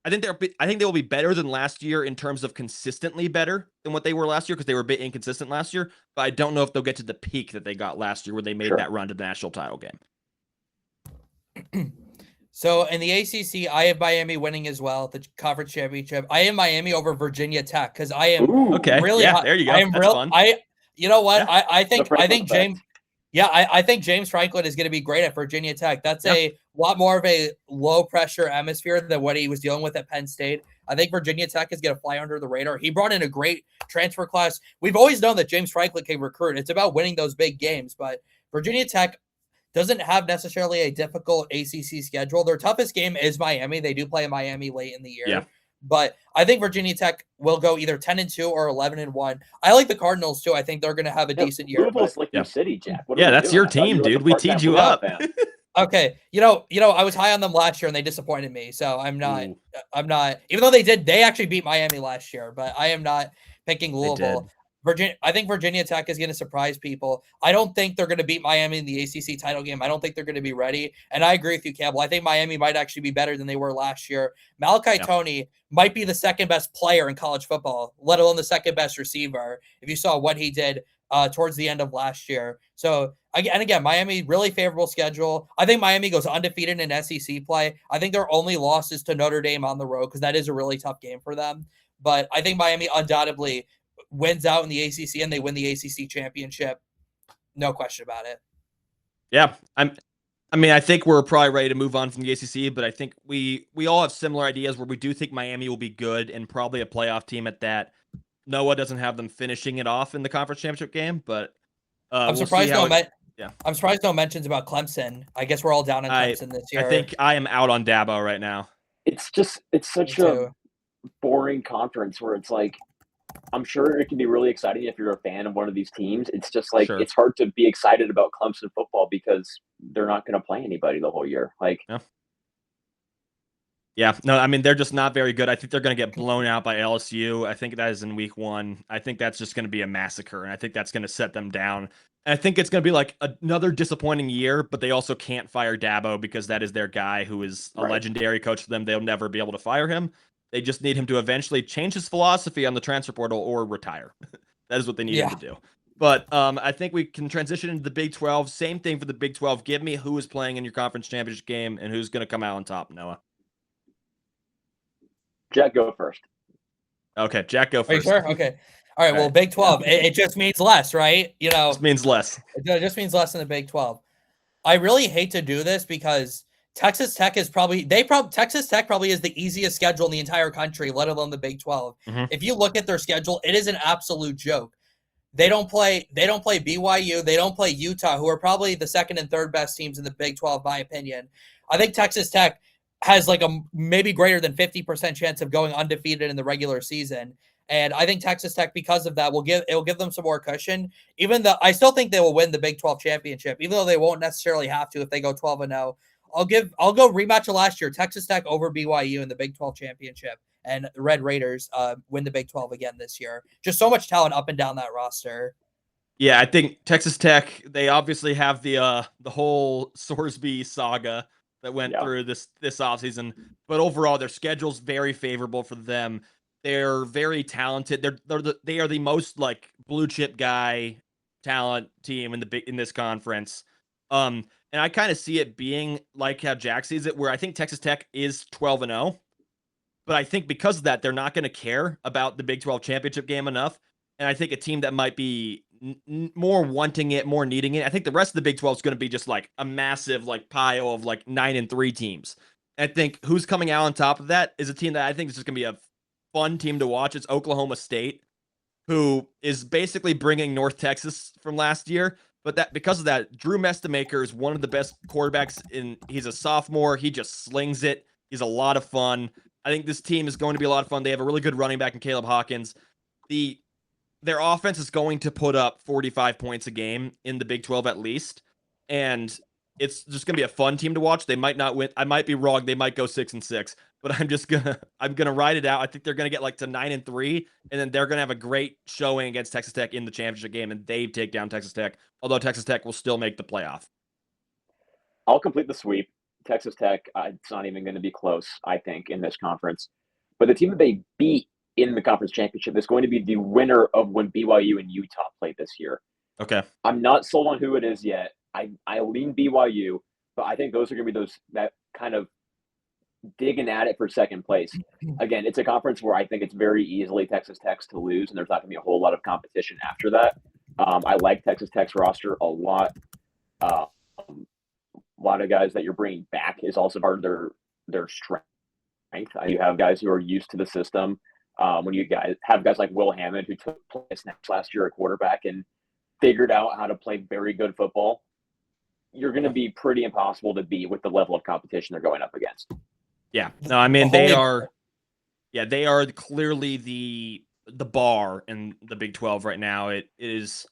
I think they will be better than last year in terms of consistently better than what they were last year because they were a bit inconsistent last year. But I don't know if they'll get to the peak that they got last year where they made that run to the national title game. So in the ACC, I have Miami winning as well, the conference championship. I am Miami over Virginia Tech because I am really high. There you go. I am fun. You know what? Yeah. I think James. Yeah, I think James Franklin is going to be great at Virginia Tech. That's a lot more of a low-pressure atmosphere than what he was dealing with at Penn State. I think Virginia Tech is going to fly under the radar. He brought in a great transfer class. We've always known that James Franklin can recruit. It's about winning those big games, but Virginia Tech doesn't have necessarily a difficult ACC schedule. Their toughest game is Miami. They do play in Miami late in the year. Yeah. But I think Virginia Tech will go either 10-2 or 11-1. I like the Cardinals too. I think they're going to have a decent year. Louisville's like your city, Jack. That's your team, dude. We teed you up. Okay, you know, I was high on them last year and they disappointed me. So I'm not. Even though they actually beat Miami last year, but I am not picking Louisville. I think Virginia Tech is going to surprise people. I don't think they're going to beat Miami in the ACC title game. I don't think they're going to be ready. And I agree with you, Campbell. I think Miami might actually be better than they were last year. Malachi Toney might be the second best player in college football, let alone the second best receiver, if you saw what he did towards the end of last year. So, again, Miami, really favorable schedule. I think Miami goes undefeated in SEC play. I think their only loss is to Notre Dame on the road because that is a really tough game for them. But I think Miami undoubtedly wins out in the ACC and they win the ACC championship. No question about it. Yeah. I think we're probably ready to move on from the ACC, but I think we all have similar ideas where we do think Miami will be good and probably a playoff team at that. Noah doesn't have them finishing it off in the conference championship game, but I'm surprised I'm surprised no mentions about Clemson. I guess we're all down on Clemson this year. I think I am out on Dabo right now. It's such a boring conference where it's like, I'm sure it can be really exciting if you're a fan of one of these teams. It's just like it's hard to be excited about Clemson football because they're not going to play anybody the whole year. They're just not very good. I think they're going to get blown out by LSU. I think that is in week 1. I think that's just going to be a massacre, and I think that's going to set them down. And I think it's going to be like another disappointing year, but they also can't fire Dabo because that is their guy who is a legendary coach for them. They'll never be able to fire him. They just need him to eventually change his philosophy on the transfer portal or retire. That is what they need him to do. But I think we can transition into the Big 12. Same thing for the Big 12. Give me who is playing in your conference championship game and who's going to come out on top, Noah. Jack, go first. Okay, Jack, go first. Are you sure? Okay. All right, well, Big 12, it just means less, right? It just means less. It just means less in the Big 12. I really hate to do this because Texas Tech is Texas Tech probably is the easiest schedule in the entire country, let alone the Big 12. Mm-hmm. If you look at their schedule, it is an absolute joke. They don't play BYU, they don't play Utah, who are probably the second and third best teams in the Big 12, in my opinion. I think Texas Tech has like a maybe greater than 50% chance of going undefeated in the regular season. And I think Texas Tech, because of that, it will give them some more cushion. Even though I still think they will win the Big 12 championship, even though they won't necessarily have to if they go 12-0. I'll go rematch of last year, Texas Tech over BYU in the Big 12 championship, and the Red Raiders win the Big 12 again this year. Just so much talent up and down that roster. Yeah, I think Texas Tech, they obviously have the whole Sorsby saga that went through this offseason, but overall their schedule's very favorable for them. They're very talented. They are the most like blue chip guy talent team in this conference. And I kind of see it being like how Jack sees it, where I think Texas Tech is 12-0. But I think because of that, they're not going to care about the Big 12 championship game enough. And I think a team that might be more wanting it, more needing it. I think the rest of the Big 12 is going to be just like a massive like pile of like 9-3 teams. And I think who's coming out on top of that is a team that I think is just going to be a fun team to watch. It's Oklahoma State, who is basically bringing North Texas from last year. But that because of that, Drew Mestamaker is one of the best quarterbacks he's a sophomore. He just slings it. He's a lot of fun. I think this team is going to be a lot of fun. They have a really good running back in Caleb Hawkins. Their offense is going to put up 45 points a game in the Big 12 at least. And it's just going to be a fun team to watch. They might not win. I might be wrong. They might go 6-6, but I'm going to ride it out. I think they're going to get like to 9-3, and then they're going to have a great showing against Texas Tech in the championship game, and they take down Texas Tech, although Texas Tech will still make the playoff. I'll complete the sweep. Texas Tech, it's not even going to be close, I think, in this conference. But the team that they beat in the conference championship is going to be the winner of when BYU and Utah played this year. Okay. I'm not sold on who it is yet. I lean BYU, but I think those are going to be those that kind of digging at it for second place. Again, it's a conference where I think it's very easily Texas Tech's to lose, and there's not going to be a whole lot of competition after that. I like Texas Tech's roster a lot. A lot of guys that you're bringing back is also part of their strength. You have guys who are used to the system. When you guys have guys like Will Hammond, who took snaps last year at quarterback and figured out how to play very good football, you're going to be pretty impossible to beat with the level of competition they're going up against. Yeah. No, I mean, they are clearly the bar in the Big 12 right now. It is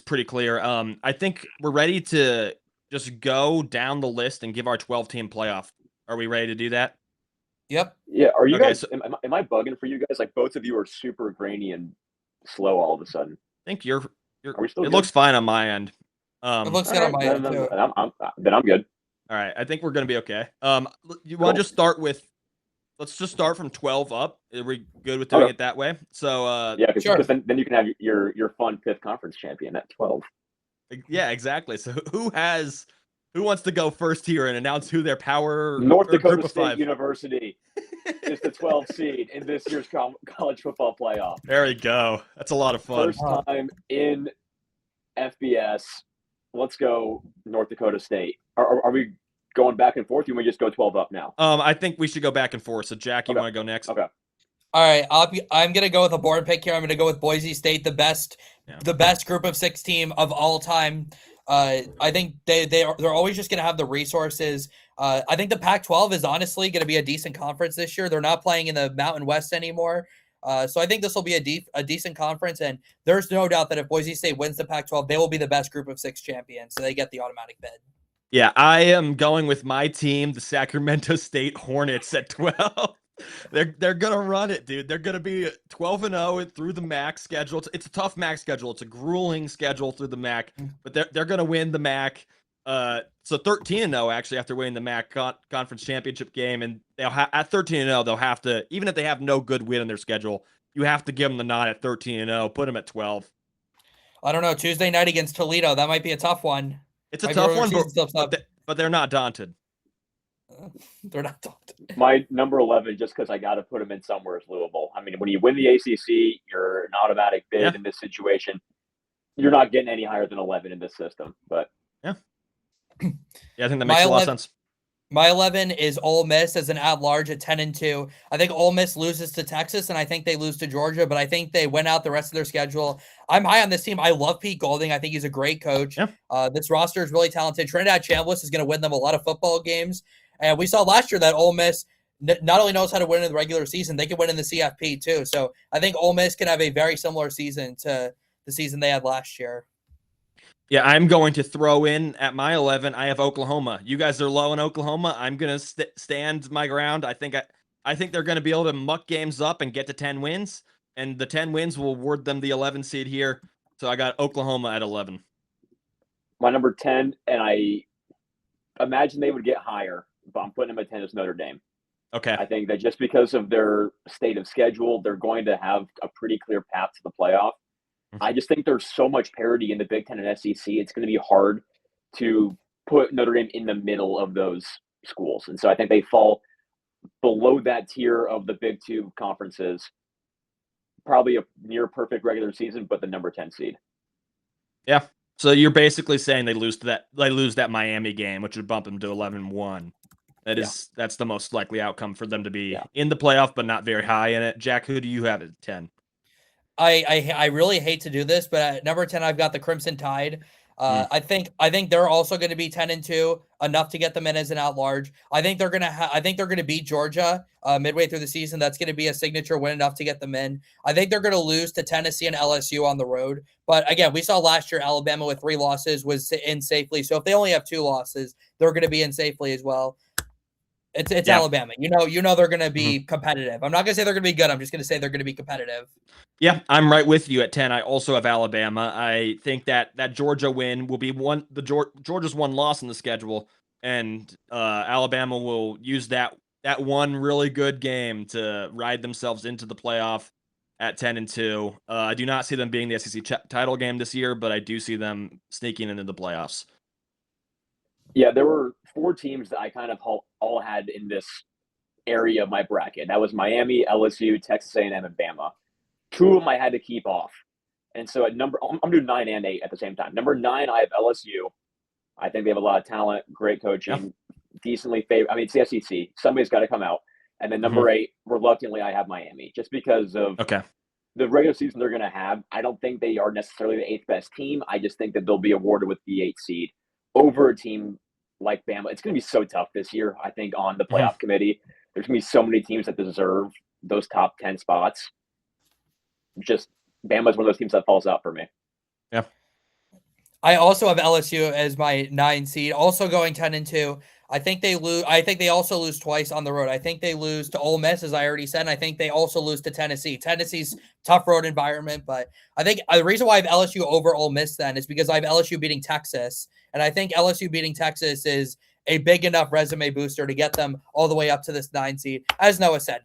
pretty clear. I think we're ready to just go down the list and give our 12-team playoff. Are we ready to do that? Yep. Yeah. Are you Okay, guys? Am I bugging for you guys? Like both of you are super grainy and slow all of a sudden. I think you're. Are we still it good? looks fine on my end. It looks good on my end too. Then I'm good. All right, I think we're gonna be okay. You want to just start with? Let's just start from 12 up. Are we good with doing it that way? So yeah, because sure. then you can have your fun fifth conference champion at 12. Yeah, exactly. So who wants to go first here and announce who their power North or Dakota group of State five? University is the 12th seed in this year's college football playoff. There we go. That's a lot of fun. First time in FBS. Let's go North Dakota State. Are we going back and forth? You want to just go 12 up now? I think we should go back and forth. So Jack, you want to go next? Okay. All right, I'm gonna go with a board pick here. I'm gonna go with Boise State, the best group of 6 team of all time. I think they're always just gonna have the resources. I think the Pac-12 is honestly gonna be a decent conference this year. They're not playing in the Mountain West anymore, so I think this will be a decent conference. And there's no doubt that if Boise State wins the Pac-12, they will be the best group of 6 champions, so they get the automatic bid. Yeah, I am going with my team, the Sacramento State Hornets at 12. They're gonna run it, dude. They're gonna be 12-0 through the MAC schedule. It's a tough MAC schedule. It's a grueling schedule through the MAC, but they're gonna win the MAC. So 13-0 actually after winning the MAC conference championship game, and they'll at 13-0 they'll have to, even if they have no good win in their schedule, you have to give them the nod at 13-0. Put them at 12. I don't know. Tuesday night against Toledo, that might be a tough one. It's a tough one, but they're not daunted. They're not daunted. My number 11, just because I got to put them in somewhere, is Louisville. I mean, when you win the ACC, you're an automatic bid in this situation. You're not getting any higher than 11 in this system. But yeah, I think that makes a lot of sense. My 11 is Ole Miss as an at-large at 10-2. I think Ole Miss loses to Texas, and I think they lose to Georgia, but I think they win out the rest of their schedule. I'm high on this team. I love Pete Golding. I think he's a great coach. Yeah. This roster is really talented. Trinidad Chambliss is going to win them a lot of football games. And we saw last year that Ole Miss not only knows how to win in the regular season, they can win in the CFP too. So I think Ole Miss can have a very similar season to the season they had last year. Yeah, I'm going to throw in at my 11. I have Oklahoma. You guys are low in Oklahoma. I'm going to stand my ground. I think they're going to be able to muck games up and get to 10 wins, and the 10 wins will award them the 11 seed here. So I got Oklahoma at 11. My number 10, and I imagine they would get higher, but I'm putting them at 10 as Notre Dame. Okay. I think that just because of their state of schedule, they're going to have a pretty clear path to the playoff. I just think there's so much parity in the Big Ten and SEC. It's going to be hard to put Notre Dame in the middle of those schools. And so I think they fall below that tier of the Big Two conferences. Probably a near perfect regular season, but the number 10 seed. Yeah. So you're basically saying they lose that Miami game, which would bump them to 11-1. That's the most likely outcome for them to be in the playoff, but not very high in it. Jack, who do you have at 10? I really hate to do this, but at number 10, I've got the Crimson Tide. I think they're also going to be 10-2, enough to get them in as an at-large. I think they're gonna beat Georgia midway through the season. That's going to be a signature win, enough to get them in. I think they're going to lose to Tennessee and LSU on the road. But again, we saw last year Alabama with 3 losses was in safely. So if they only have 2 losses, they're going to be in safely as well. It's Alabama. You know they're going to be competitive. I'm not going to say they're going to be good. I'm just going to say they're going to be competitive. Yeah, I'm right with you at 10. I also have Alabama. I think that Georgia win will be Georgia's one loss in the schedule, and Alabama will use that one really good game to ride themselves into the playoff at 10-2. I do not see them being the SEC title game this year, but I do see them sneaking into the playoffs. Yeah, there were 4 teams that I kind of all had in this area of my bracket. That was Miami, LSU, Texas A&M, and Bama. 2 of them I had to keep off. And so I'm doing 9 and 8 at the same time. Number 9, I have LSU. I think they have a lot of talent, great coaching, decently favored. I mean, it's the SEC. Somebody's got to come out. And then number 8, reluctantly, I have Miami, just because of the regular season they're going to have. I don't think they are necessarily the 8th best team. I just think that they'll be awarded with the 8th seed over a team like Bama. It's going to be so tough this year, I think, on the playoff committee. There's going to be so many teams that deserve those top 10 spots. Just Bama's one of those teams that falls out for me. Yeah. I also have LSU as my 9 seed, also going 10-2. I think they lose. I think they also lose twice on the road. I think they lose to Ole Miss, as I already said, and I think they also lose to Tennessee. Tennessee's tough road environment, but I think the reason why I have LSU over Ole Miss then is because I have LSU beating Texas, and I think LSU beating Texas is a big enough resume booster to get them all the way up to this 9 seed. As Noah said,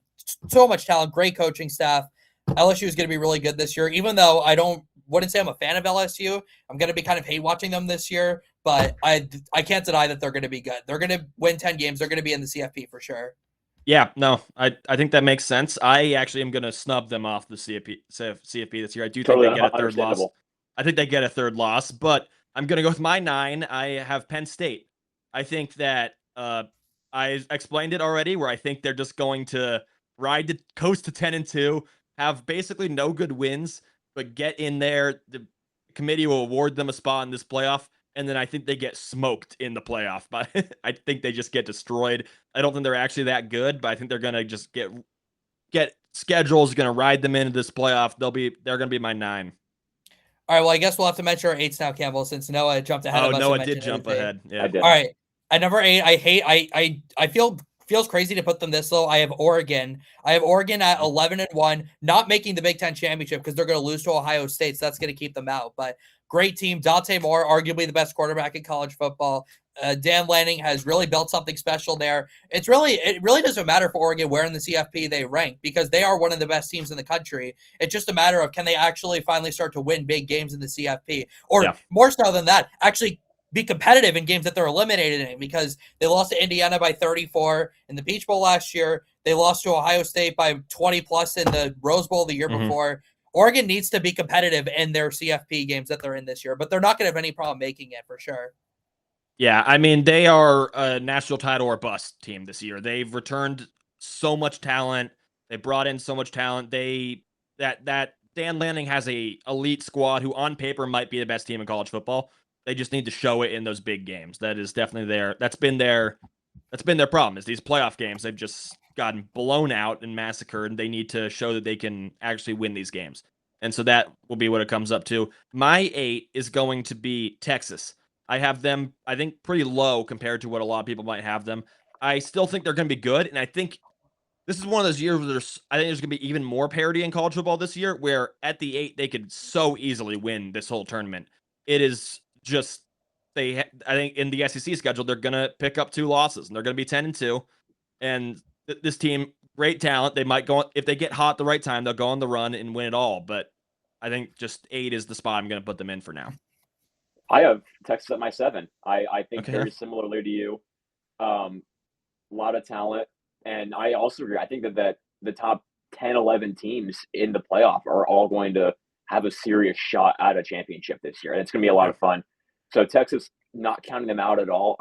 so much talent, great coaching staff. LSU is going to be really good this year, even though I wouldn't say I'm a fan of LSU. I'm going to be kind of hate watching them this year, but I can't deny that they're going to be good. They're going to win 10 games. They're going to be in the CFP for sure. Yeah, no, I think that makes sense. I actually am going to snub them off the CFP this year. I do think they get a third loss. I think they get a third loss, but I'm going to go with my 9. I have Penn State. I think that I explained it already, where I think they're just going to ride the coast to 10-2, have basically no good wins, but get in there. The committee will award them a spot in this playoff, and then I think they get smoked in the playoff. But I think they just get destroyed. I don't think they're actually that good, but I think they're gonna just get schedules gonna ride them into this playoff. They're gonna be my 9. All right, well, I guess we'll have to mention our 8s now, Campbell, since Noah jumped ahead of us. Noah did jump ahead. Yeah, I did. All right, at number 8, I feels crazy to put them this low. I have Oregon. I have Oregon at 11-1, not making the Big Ten championship because they're going to lose to Ohio State, so that's going to keep them out. But great team. Dante Moore, arguably the best quarterback in college football. Dan Lanning has really built something special there. It really doesn't matter for Oregon where in the CFP they rank, because they are one of the best teams in the country. It's just a matter of, can they actually finally start to win big games in the CFP, or more so than that, actually be competitive in games that they're eliminated in, because they lost to Indiana by 34 in the Peach Bowl last year. They lost to Ohio State by 20 plus in the Rose Bowl the year before. Oregon needs to be competitive in their CFP games that they're in this year, but they're not going to have any problem making it for sure. Yeah, I mean, they are a national title or bust team this year. They've returned so much talent. They brought in so much talent. That Dan Lanning has a elite squad who on paper might be the best team in college football. They just need to show it in those big games. That is definitely that's been their problem, is these playoff games. They've just gotten blown out and massacred, and they need to show that they can actually win these games. And so that will be what it comes up to. My 8 is going to be Texas. I have them, I think, pretty low compared to what a lot of people might have them. I still think they're going to be good, and I think this is one of those years where I think there's going to be even more parity in college football this year, where at the 8, they could so easily win this whole tournament. It is just, I think in the SEC schedule, they're going to pick up 2 losses, and they're going to be 10-2. And this team, great talent. They might go, if they get hot at the right time, they'll go on the run and win it all. But I think just 8 is the spot I'm going to put them in for now. I have Texas at my 7. I think very similarly to you. A lot of talent, And I also agree. I think that the top 10, 11 teams in the playoff are all going to have a serious shot at a championship this year. And it's going to be a lot Yeah. of fun. So Texas, not counting them out at all.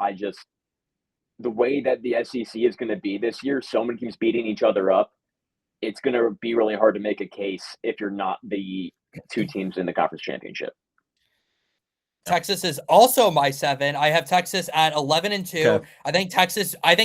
The way that the SEC is going to be this year, so many teams beating each other up, it's going to be really hard to make a case if you're not the two teams in the conference championship. Texas is also my 7. I have Texas at 11-2. Okay. I think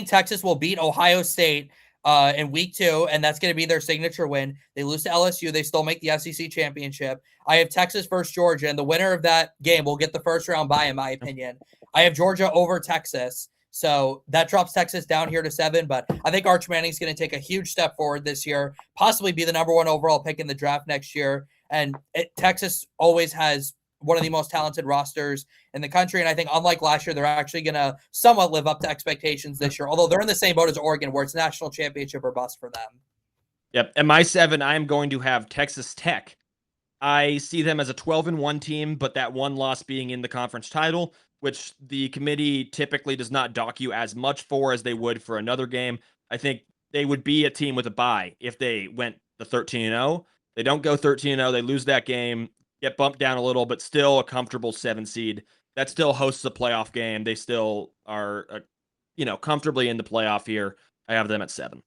Texas will beat Ohio State in week 2, and that's going to be their signature win. They lose to LSU, they still make the SEC championship. I have Texas versus Georgia, and the winner of that game will get the first round bye, in my opinion. I have Georgia over Texas, so that drops Texas down here to 7. But I think Arch Manning's going to take a huge step forward this year, possibly be the number 1 overall pick in the draft next year. And Texas always has one of the most talented rosters in the country. And I think unlike last year, they're actually going to somewhat live up to expectations this year, although they're in the same boat as Oregon, where it's national championship or bust for them. Yep. And my 7, I am going to have Texas Tech. I see them as a 12-1 team, but that one loss being in the conference title, which the committee typically does not dock you as much for as they would for another game. I think they would be a team with a bye if they went the 13-0. They don't go 13-0. They lose that game, get bumped down a little, but still a comfortable 7 seed. That still hosts a playoff game. They still are, comfortably in the playoff here. I have them at 7.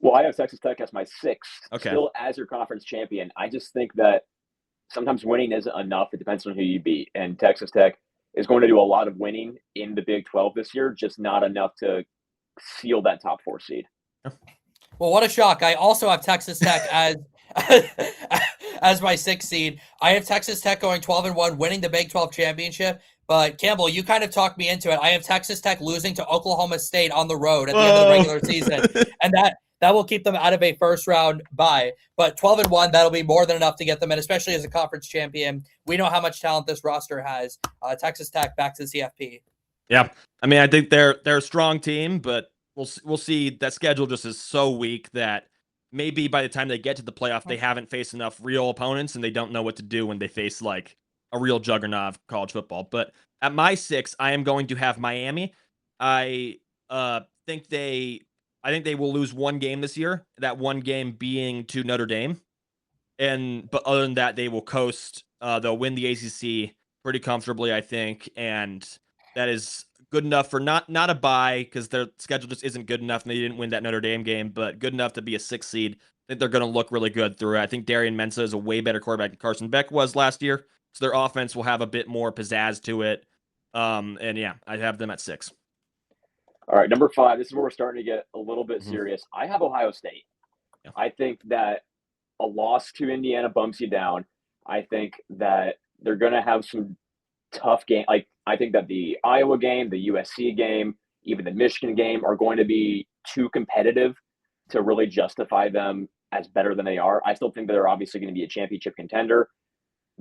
Well, I have Texas Tech as my 6th, Okay. still as your conference champion. I just think that sometimes winning isn't enough. It depends on who you beat. And Texas Tech is going to do a lot of winning in the Big 12 this year, just not enough to seal that top 4 seed. Well, what a shock. I also have Texas Tech as my 6th seed. I have Texas Tech going 12-1, winning the Big 12 championship. But Campbell, you kind of talked me into it. I have Texas Tech losing to Oklahoma State on the road at the end of the regular season. And that will keep them out of a first round bye. But 12-1, that'll be more than enough to get them in, especially as a conference champion. We know how much talent this roster has. Texas Tech back to the CFP. Yeah. I mean, I think they're a strong team, but we'll see. That schedule just is so weak that maybe by the time they get to the playoff, they haven't faced enough real opponents and they don't know what to do when they face like a real juggernaut of college football. But at my 6, I am going to have Miami. I think they will lose one game this year. That one game being to Notre Dame. But other than that, they will coast. They'll win the ACC pretty comfortably, I think, and that is good enough for not a bye because their schedule just isn't good enough and they didn't win that Notre Dame game, but good enough to be a 6th seed. I think they're going to look really good through it. I think Darian Mensah is a way better quarterback than Carson Beck was last year, so their offense will have a bit more pizzazz to it. And yeah, I have them at 6. All right, number 5. This is where we're starting to get a little bit serious. I have Ohio State. Yeah. I think that a loss to Indiana bumps you down. I think that they're going to have some tough game. Like I think that the Iowa game, the USC game, even the Michigan game are going to be too competitive to really justify them as better than they are. I still think that they're obviously going to be a championship contender,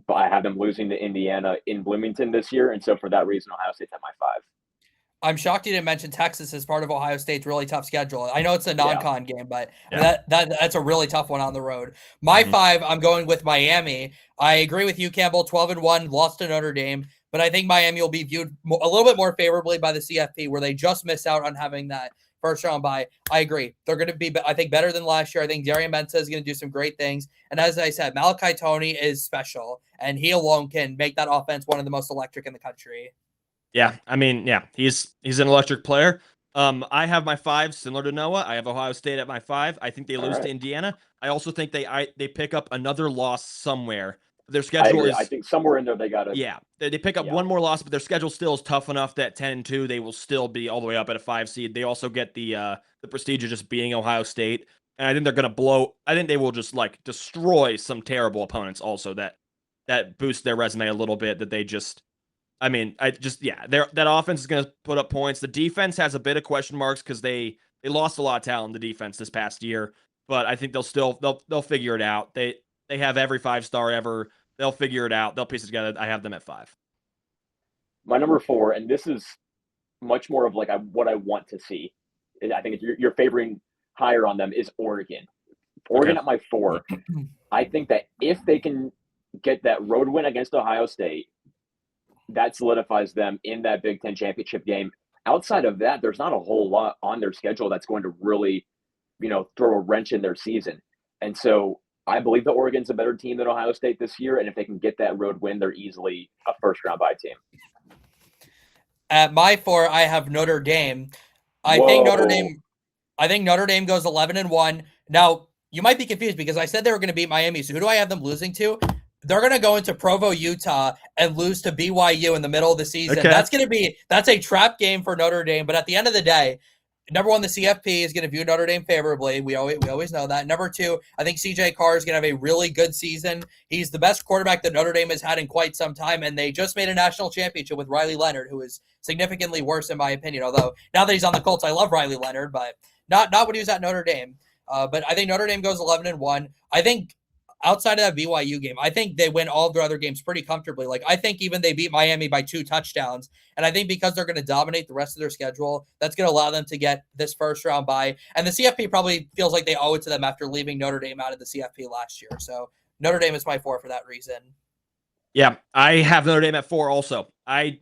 but I have them losing to Indiana in Bloomington this year. And so for that reason, Ohio State's at my 5. I'm shocked you didn't mention Texas as part of Ohio State's really tough schedule. I know it's a non-con game, but that's a really tough one on the road. My 5, I'm going with Miami. I agree with you, Campbell. 12-1, lost to Notre Dame, but I think Miami will be viewed a little bit more favorably by the CFP, where they just missed out on having that first round bye. I agree. They're going to be, I think, better than last year. I think Darian Mensah is going to do some great things. And as I said, Malachi Toney is special, and he alone can make that offense one of the most electric in the country. Yeah, I mean, yeah, he's an electric player. I have my 5 similar to Noah. I have Ohio State at my 5. I think they lose to Indiana. I also think they pick up another loss somewhere. Their schedule I think somewhere in there they got to. Yeah, they pick up one more loss, but their schedule still is tough enough that 10-2 they will still be all the way up at a 5 seed. They also get the prestige of just being Ohio State, and I think they're gonna blow. I think they will just like destroy some terrible opponents. Also, that boosts their resume a little bit. That they just. I mean, that offense is going to put up points. The defense has a bit of question marks because they lost a lot of talent in the defense this past year, but I think they'll figure it out. They have every 5-star ever. They'll figure it out. They'll piece it together. I have them at 5. My number 4, and this is much more of like what I want to see. I think you're favoring higher on them is Oregon. Oregon at my 4. I think that if they can get that road win against Ohio State, that solidifies them in that Big Ten championship game. outside of that, there's not a whole lot on their schedule that's going to really, throw a wrench in their season. And so I believe that Oregon's a better team than Ohio State this year. And if they can get that road win, they're easily a first round bye team. At my 4, I have Notre Dame. I think Notre Dame goes 11-1. Now, you might be confused because I said they were going to beat Miami. So who do I have them losing to? They're going to go into Provo, Utah, and lose to BYU in the middle of the season. Okay. That's a trap game for Notre Dame. But at the end of the day, number one, the CFP is going to view Notre Dame favorably. We always know that. Number 2, I think CJ Carr is going to have a really good season. He's the best quarterback that Notre Dame has had in quite some time, and they just made a national championship with Riley Leonard, who is significantly worse in my opinion. Although now that he's on the Colts, I love Riley Leonard, but not when he was at Notre Dame. But I think Notre Dame goes 11-1. I think outside of that BYU game, I think they win all their other games pretty comfortably. Like, I think even they beat Miami by 2 touchdowns. And I think because they're going to dominate the rest of their schedule, that's going to allow them to get this first round bye. And the CFP probably feels like they owe it to them after leaving Notre Dame out of the CFP last year. So Notre Dame is my 4 for that reason. Yeah, I have Notre Dame at 4 also. I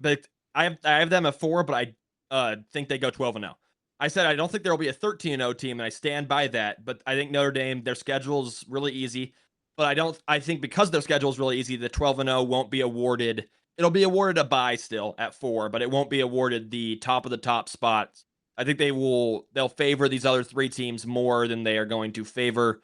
have them at 4, but I think they go 12-0. I said I don't think there will be a 13-0 team, and I stand by that. But I think Notre Dame, their schedule is really easy. But I think because their schedule is really easy, the 12-0 won't be awarded. It'll be awarded a bye still at 4, but it won't be awarded the top of the top spots. I think they'll favor these other 3 teams more than they are going to favor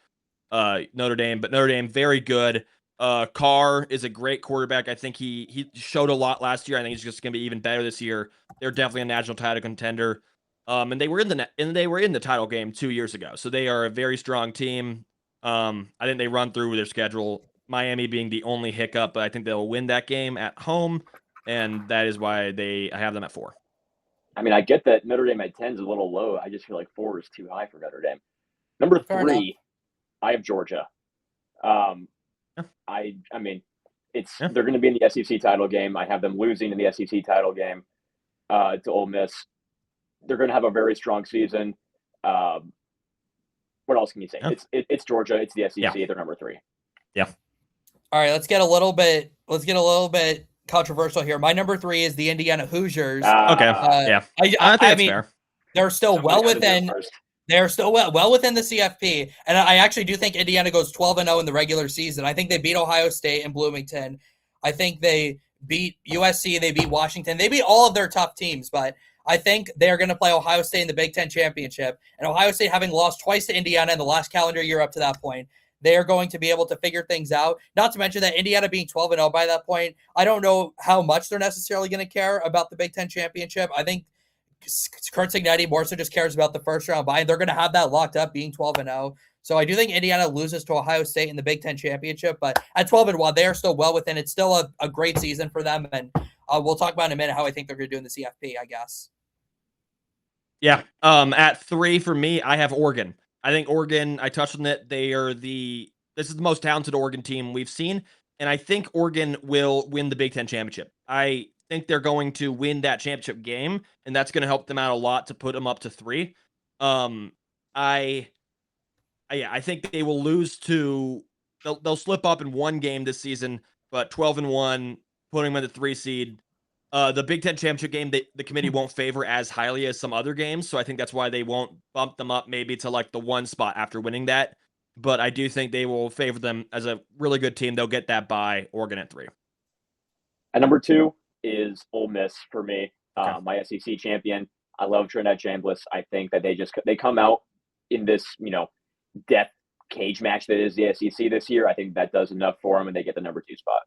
Notre Dame. But Notre Dame, very good. Carr is a great quarterback. I think he showed a lot last year. I think he's just going to be even better this year. They're definitely a national title contender. And they were in the title game 2 years ago. So they are a very strong team. I think they run through their schedule, Miami being the only hiccup, but I think they'll win that game at home, and that is why I have them at 4. I mean, I get that Notre Dame at 10 is a little low. I just feel like 4 is too high for Notre Dame. Number 3, I have Georgia. I mean, they're going to be in the SEC title game. I have them losing in the SEC title game to Ole Miss. They're going to have a very strong season. What else can you say? Yeah. It's Georgia. It's the SEC. Yeah. They're number 3. Yeah. All right. Let's get a little bit controversial here. My number 3 is the Indiana Hoosiers. Okay. Yeah. I mean, fair. They're still well within. They're still well within the CFP, and I actually do think Indiana goes 12-0 in the regular season. I think they beat Ohio State in Bloomington. I think they beat USC. They beat Washington. They beat all of their tough teams, but I think they're going to play Ohio State in the Big Ten Championship. And Ohio State, having lost twice to Indiana in the last calendar year up to that point, they are going to be able to figure things out. Not to mention that Indiana being 12-0 by that point, I don't know how much they're necessarily going to care about the Big Ten Championship. I think Kurt Cignetti more so just cares about the first round bye. They're going to have that locked up being 12-0. So I do think Indiana loses to Ohio State in the Big Ten Championship, but at 12-1, they are still well within. It's still a great season for them, and we'll talk about in a minute how I think they're going to do in the CFP, I guess. Yeah. At 3 for me, I have Oregon. I think Oregon, I touched on it. This is the most talented Oregon team we've seen. And I think Oregon will win the Big Ten Championship. I think they're going to win that championship game, and that's going to help them out a lot to put them up to 3. I think they will lose to, they'll slip up in one game this season, but 12-1, putting them in the 3 seed. The Big Ten Championship game, the committee won't favor as highly as some other games, so I think that's why they won't bump them up maybe to like the 1 spot after winning that. But I do think they will favor them as a really good team. They'll get that bye, Oregon at 3. At number 2 is Ole Miss for me, my SEC champion. I love Trinidad Chambliss. I think that they come out in this, death cage match that is the SEC this year. I think that does enough for them, and they get the number 2 spot.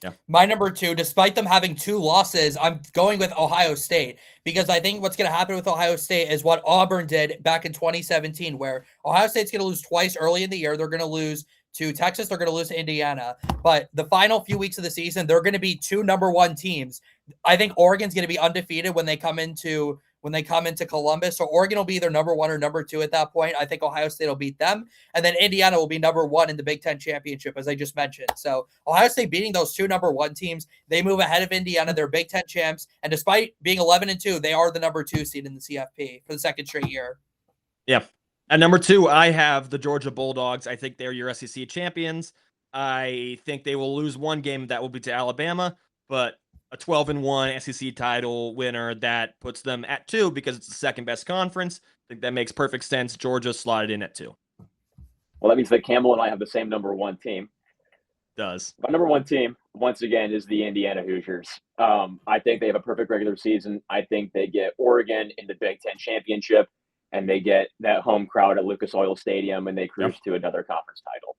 Yeah. My number 2, despite them having 2 losses, I'm going with Ohio State because I think what's going to happen with Ohio State is what Auburn did back in 2017, where Ohio State's going to lose twice early in the year. They're going to lose to Texas. They're going to lose to Indiana. But the final few weeks of the season, they're going to be 2 number 1 teams. I think Oregon's going to be undefeated when they come into Columbus. So Oregon will be either number 1 or number 2 at that point. I think Ohio State will beat them. And then Indiana will be number 1 in the Big Ten Championship, as I just mentioned. So Ohio State beating those 2 number 1 teams, they move ahead of Indiana. They're Big Ten champs. And despite being 11-2, they are the number 2 seed in the CFP for the second straight year. Yeah. At number 2, I have the Georgia Bulldogs. I think they're your SEC champions. I think they will lose one game that will be to Alabama, but a 12-1 SEC title winner that puts them at 2 because it's the second best conference. I think that makes perfect sense. Georgia slotted in at 2. Well, that means that Campbell and I have the same number 1 team. Does. My number 1 team, once again, is the Indiana Hoosiers. I think they have a perfect regular season. I think they get Oregon in the Big Ten championship, and they get that home crowd at Lucas Oil Stadium, and they cruise to another conference title.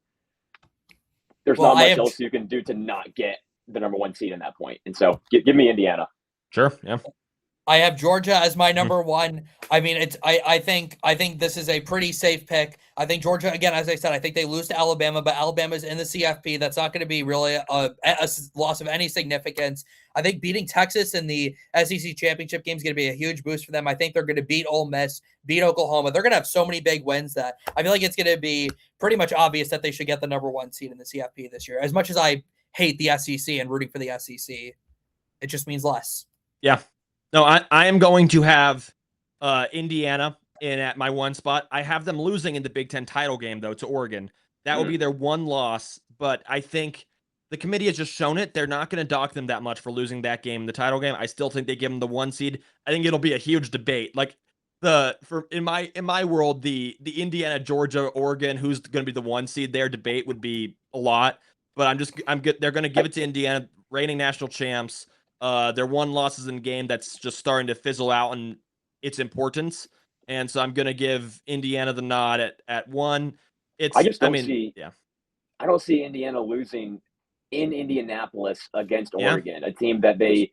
There's not much else you can do to not get the number 1 seed in that point. And so give me Indiana. Sure. Yeah. I have Georgia as my number 1. I mean, I think this is a pretty safe pick. I think Georgia, again, as I said, I think they lose to Alabama, but Alabama's in the CFP. That's not going to be really a loss of any significance. I think beating Texas in the SEC championship game is going to be a huge boost for them. I think they're going to beat Ole Miss, beat Oklahoma. They're going to have so many big wins that I feel like it's going to be pretty much obvious that they should get the number 1 seed in the CFP this year. As much as I hate the SEC and rooting for the SEC, it just means less. Yeah. No, I am going to have Indiana in at my 1 spot. I have them losing in the Big Ten title game, though, to Oregon. That will be their 1 loss, but I think the committee has just shown it. They're not going to dock them that much for losing that game, the title game. I still think they give them the 1 seed. I think it'll be a huge debate. Like in my world, the Indiana, Georgia, Oregon, who's going to be the 1 seed, their debate would be a lot. But I'm good. They're going to give it to Indiana, reigning national champs. Their 1 losses in game that's just starting to fizzle out in its importance. And so I'm going to give Indiana the nod at 1. I don't see Indiana losing in Indianapolis against Oregon, a team that they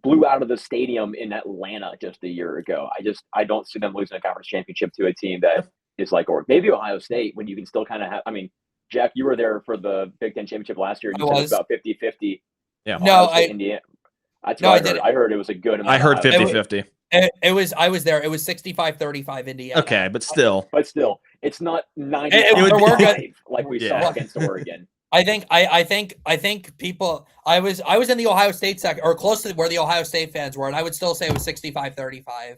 blew out of the stadium in Atlanta just a year ago. I don't see them losing a conference championship to a team that is like Oregon. Maybe Ohio State, when you can still kind of have, I mean, Jack, you were there for the Big Ten championship last year. And you said it was about 50-50. Yeah. No, Indiana. That's what I heard. I heard it was a good amount. I heard 50-50. I was there. It was 65-35 Indiana. Okay, but still, it's not 95 like we saw against Oregon. I think people. I was in the Ohio State sector, or close to where the Ohio State fans were, and I would still say it was 65-35.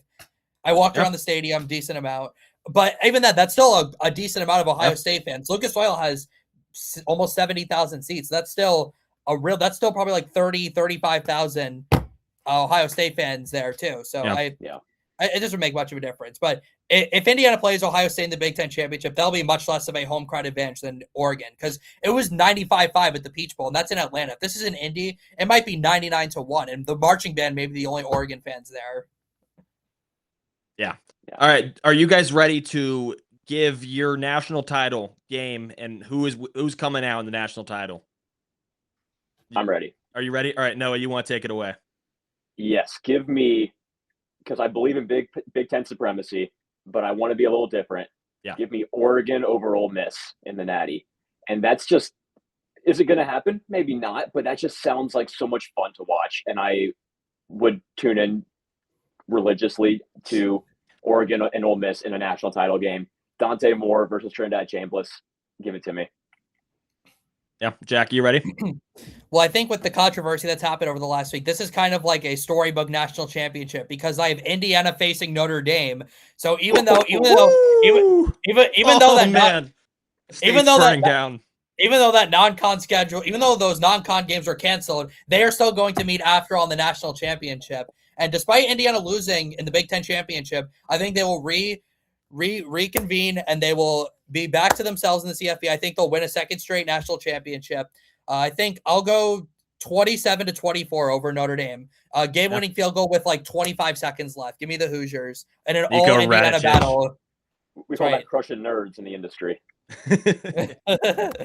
I walked around the stadium, decent amount, but even that's still a decent amount of Ohio State fans. Lucas Oil has almost 70,000 seats. That's still probably like 35,000 Ohio State fans there too. So it doesn't make much of a difference. But if Indiana plays Ohio State in the Big Ten championship, that'll be much less of a home crowd advantage than Oregon, because it was 95-5 at the Peach Bowl, and that's in Atlanta. If this is in Indy, it might be 99-1, and the marching band may be the only Oregon fans there. Yeah. All right. Are you guys ready to give your national title game and who's coming out in the national title? I'm ready. Are you ready? All right, Noah, you want to take it away? Yes, give me, because I believe in Big Ten supremacy, but I want to be a little different. Yeah. Give me Oregon over Ole Miss in the Natty. And that's just, is it going to happen? Maybe not, but that just sounds like so much fun to watch. And I would tune in religiously to Oregon and Ole Miss in a national title game. Dante Moore versus Trinidad Chambliss. Give it to me. Yeah. Jack, you ready? Well, I think with the controversy that's happened over the last week, this is kind of like a storybook national championship, because I have Indiana facing Notre Dame. So even though that non-con schedule, even though those non-con games are canceled, they are still going to meet after on the national championship. And despite Indiana losing in the Big Ten championship, I think they will reconvene and they will be back to themselves in the CFP. I think they'll win a second straight national championship. I think I'll go 27-24 over Notre Dame. Game-winning field goal with like 25 seconds left. Give me the Hoosiers and an all-Indiana battle. We call that crushing nerds in the industry.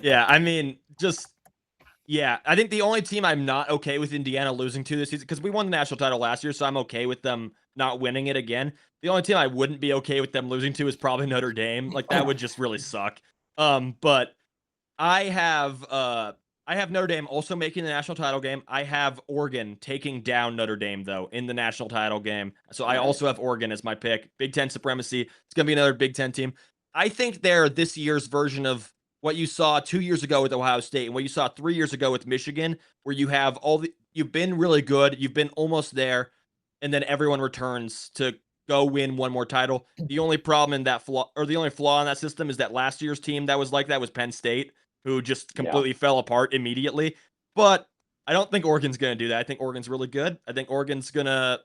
Yeah, I mean, I think the only team I'm not okay with Indiana losing to this season, because we won the national title last year, so I'm okay with them not winning it again. The only team I wouldn't be okay with them losing to is probably Notre Dame. Like, that would just really suck. But I have Notre Dame also making the national title game. I have Oregon taking down Notre Dame, though, in the national title game. So I also have Oregon as my pick. Big Ten supremacy. It's going to be another Big Ten team. I think they're this year's version of what you saw 2 years ago with Ohio State and what you saw 3 years ago with Michigan, where you have you've been really good, you've been almost there, and then everyone returns to go win one more title. The only problem in that the only flaw in that system is that last year's team that was like that was Penn State, who just completely fell apart immediately. But I don't think Oregon's going to do that. I think Oregon's really good. I think Oregon's going to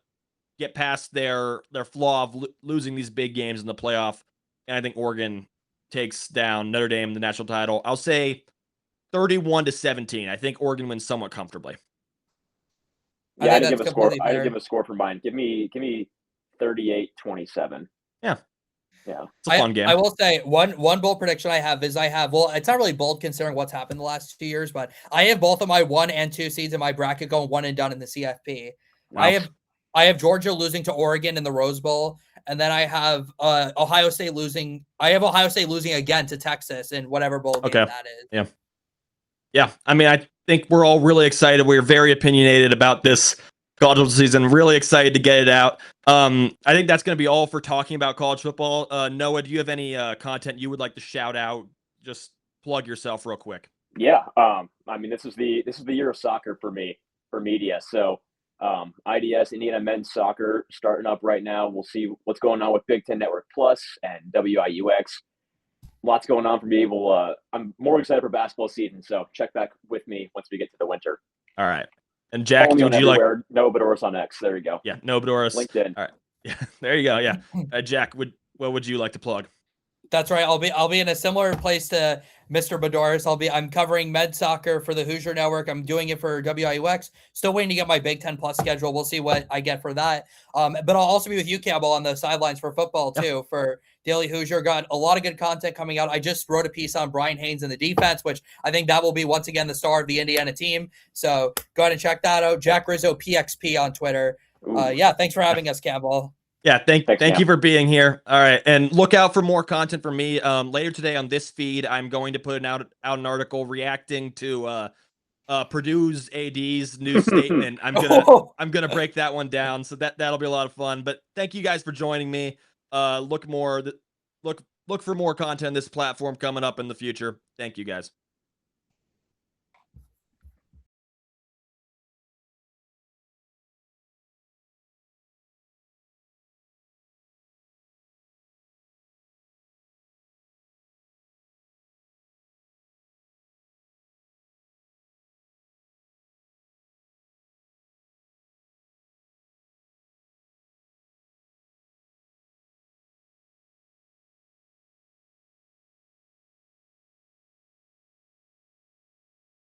get past their flaw of losing these big games in the playoff, and I think Oregon takes down Notre Dame, the national title. I'll say 31-17. I think Oregon wins somewhat comfortably. Yeah, I didn't give a score. I didn't give a score for mine. Give me 38-27. Yeah. Yeah. It's a fun game. I will say one bold prediction I have is well, it's not really bold considering what's happened the last 2 years, but I have both of my 1 and 2 seeds in my bracket going one and done in the CFP. Wow. I have Georgia losing to Oregon in the Rose Bowl, and then I have Ohio State losing. I have Ohio State losing again to Texas in whatever bowl game that is. Yeah. Yeah. I mean, I think we're all really excited. We're very opinionated about this college season. Really excited to get it out. I think that's going to be all for talking about college football. Noah, do you have any content you would like to shout out? Just plug yourself real quick. Yeah. I mean, this is the year of soccer for me, for media. So IDS, Indiana men's soccer, starting up right now. We'll see what's going on with Big Ten Network Plus and WIUX. Lots going on for me. I'm more excited for basketball season, so check back with me once we get to the winter. All right. And Jack, would you like No Boudouris on X? There you go. Yeah, no Boudouris. LinkedIn. All right. Yeah, there you go. Yeah. Jack, what would you like to plug? That's right. I'll be in a similar place to Mr. Boudouris. I'm covering med soccer for the Hoosier Network. I'm doing it for WIUX. Still waiting to get my Big Ten Plus schedule. We'll see what I get for that. But I'll also be with you, Campbell, on the sidelines for football too. For Daily Hoosier, got a lot of good content coming out. I just wrote a piece on Brian Haynes and the defense, which I think that will be once again the star of the Indiana team. So go ahead and check that out. Jack Rizzo PXP on Twitter. Yeah, thanks for having us, Campbell. Yeah, thank you for being here. All right, and look out for more content from me. Later today on this feed, I'm going to put out an article reacting to Purdue's AD's new statement. I'm gonna break that one down, so that'll be a lot of fun. But thank you guys for joining me. Look for more content on this platform coming up in the future. Thank you guys.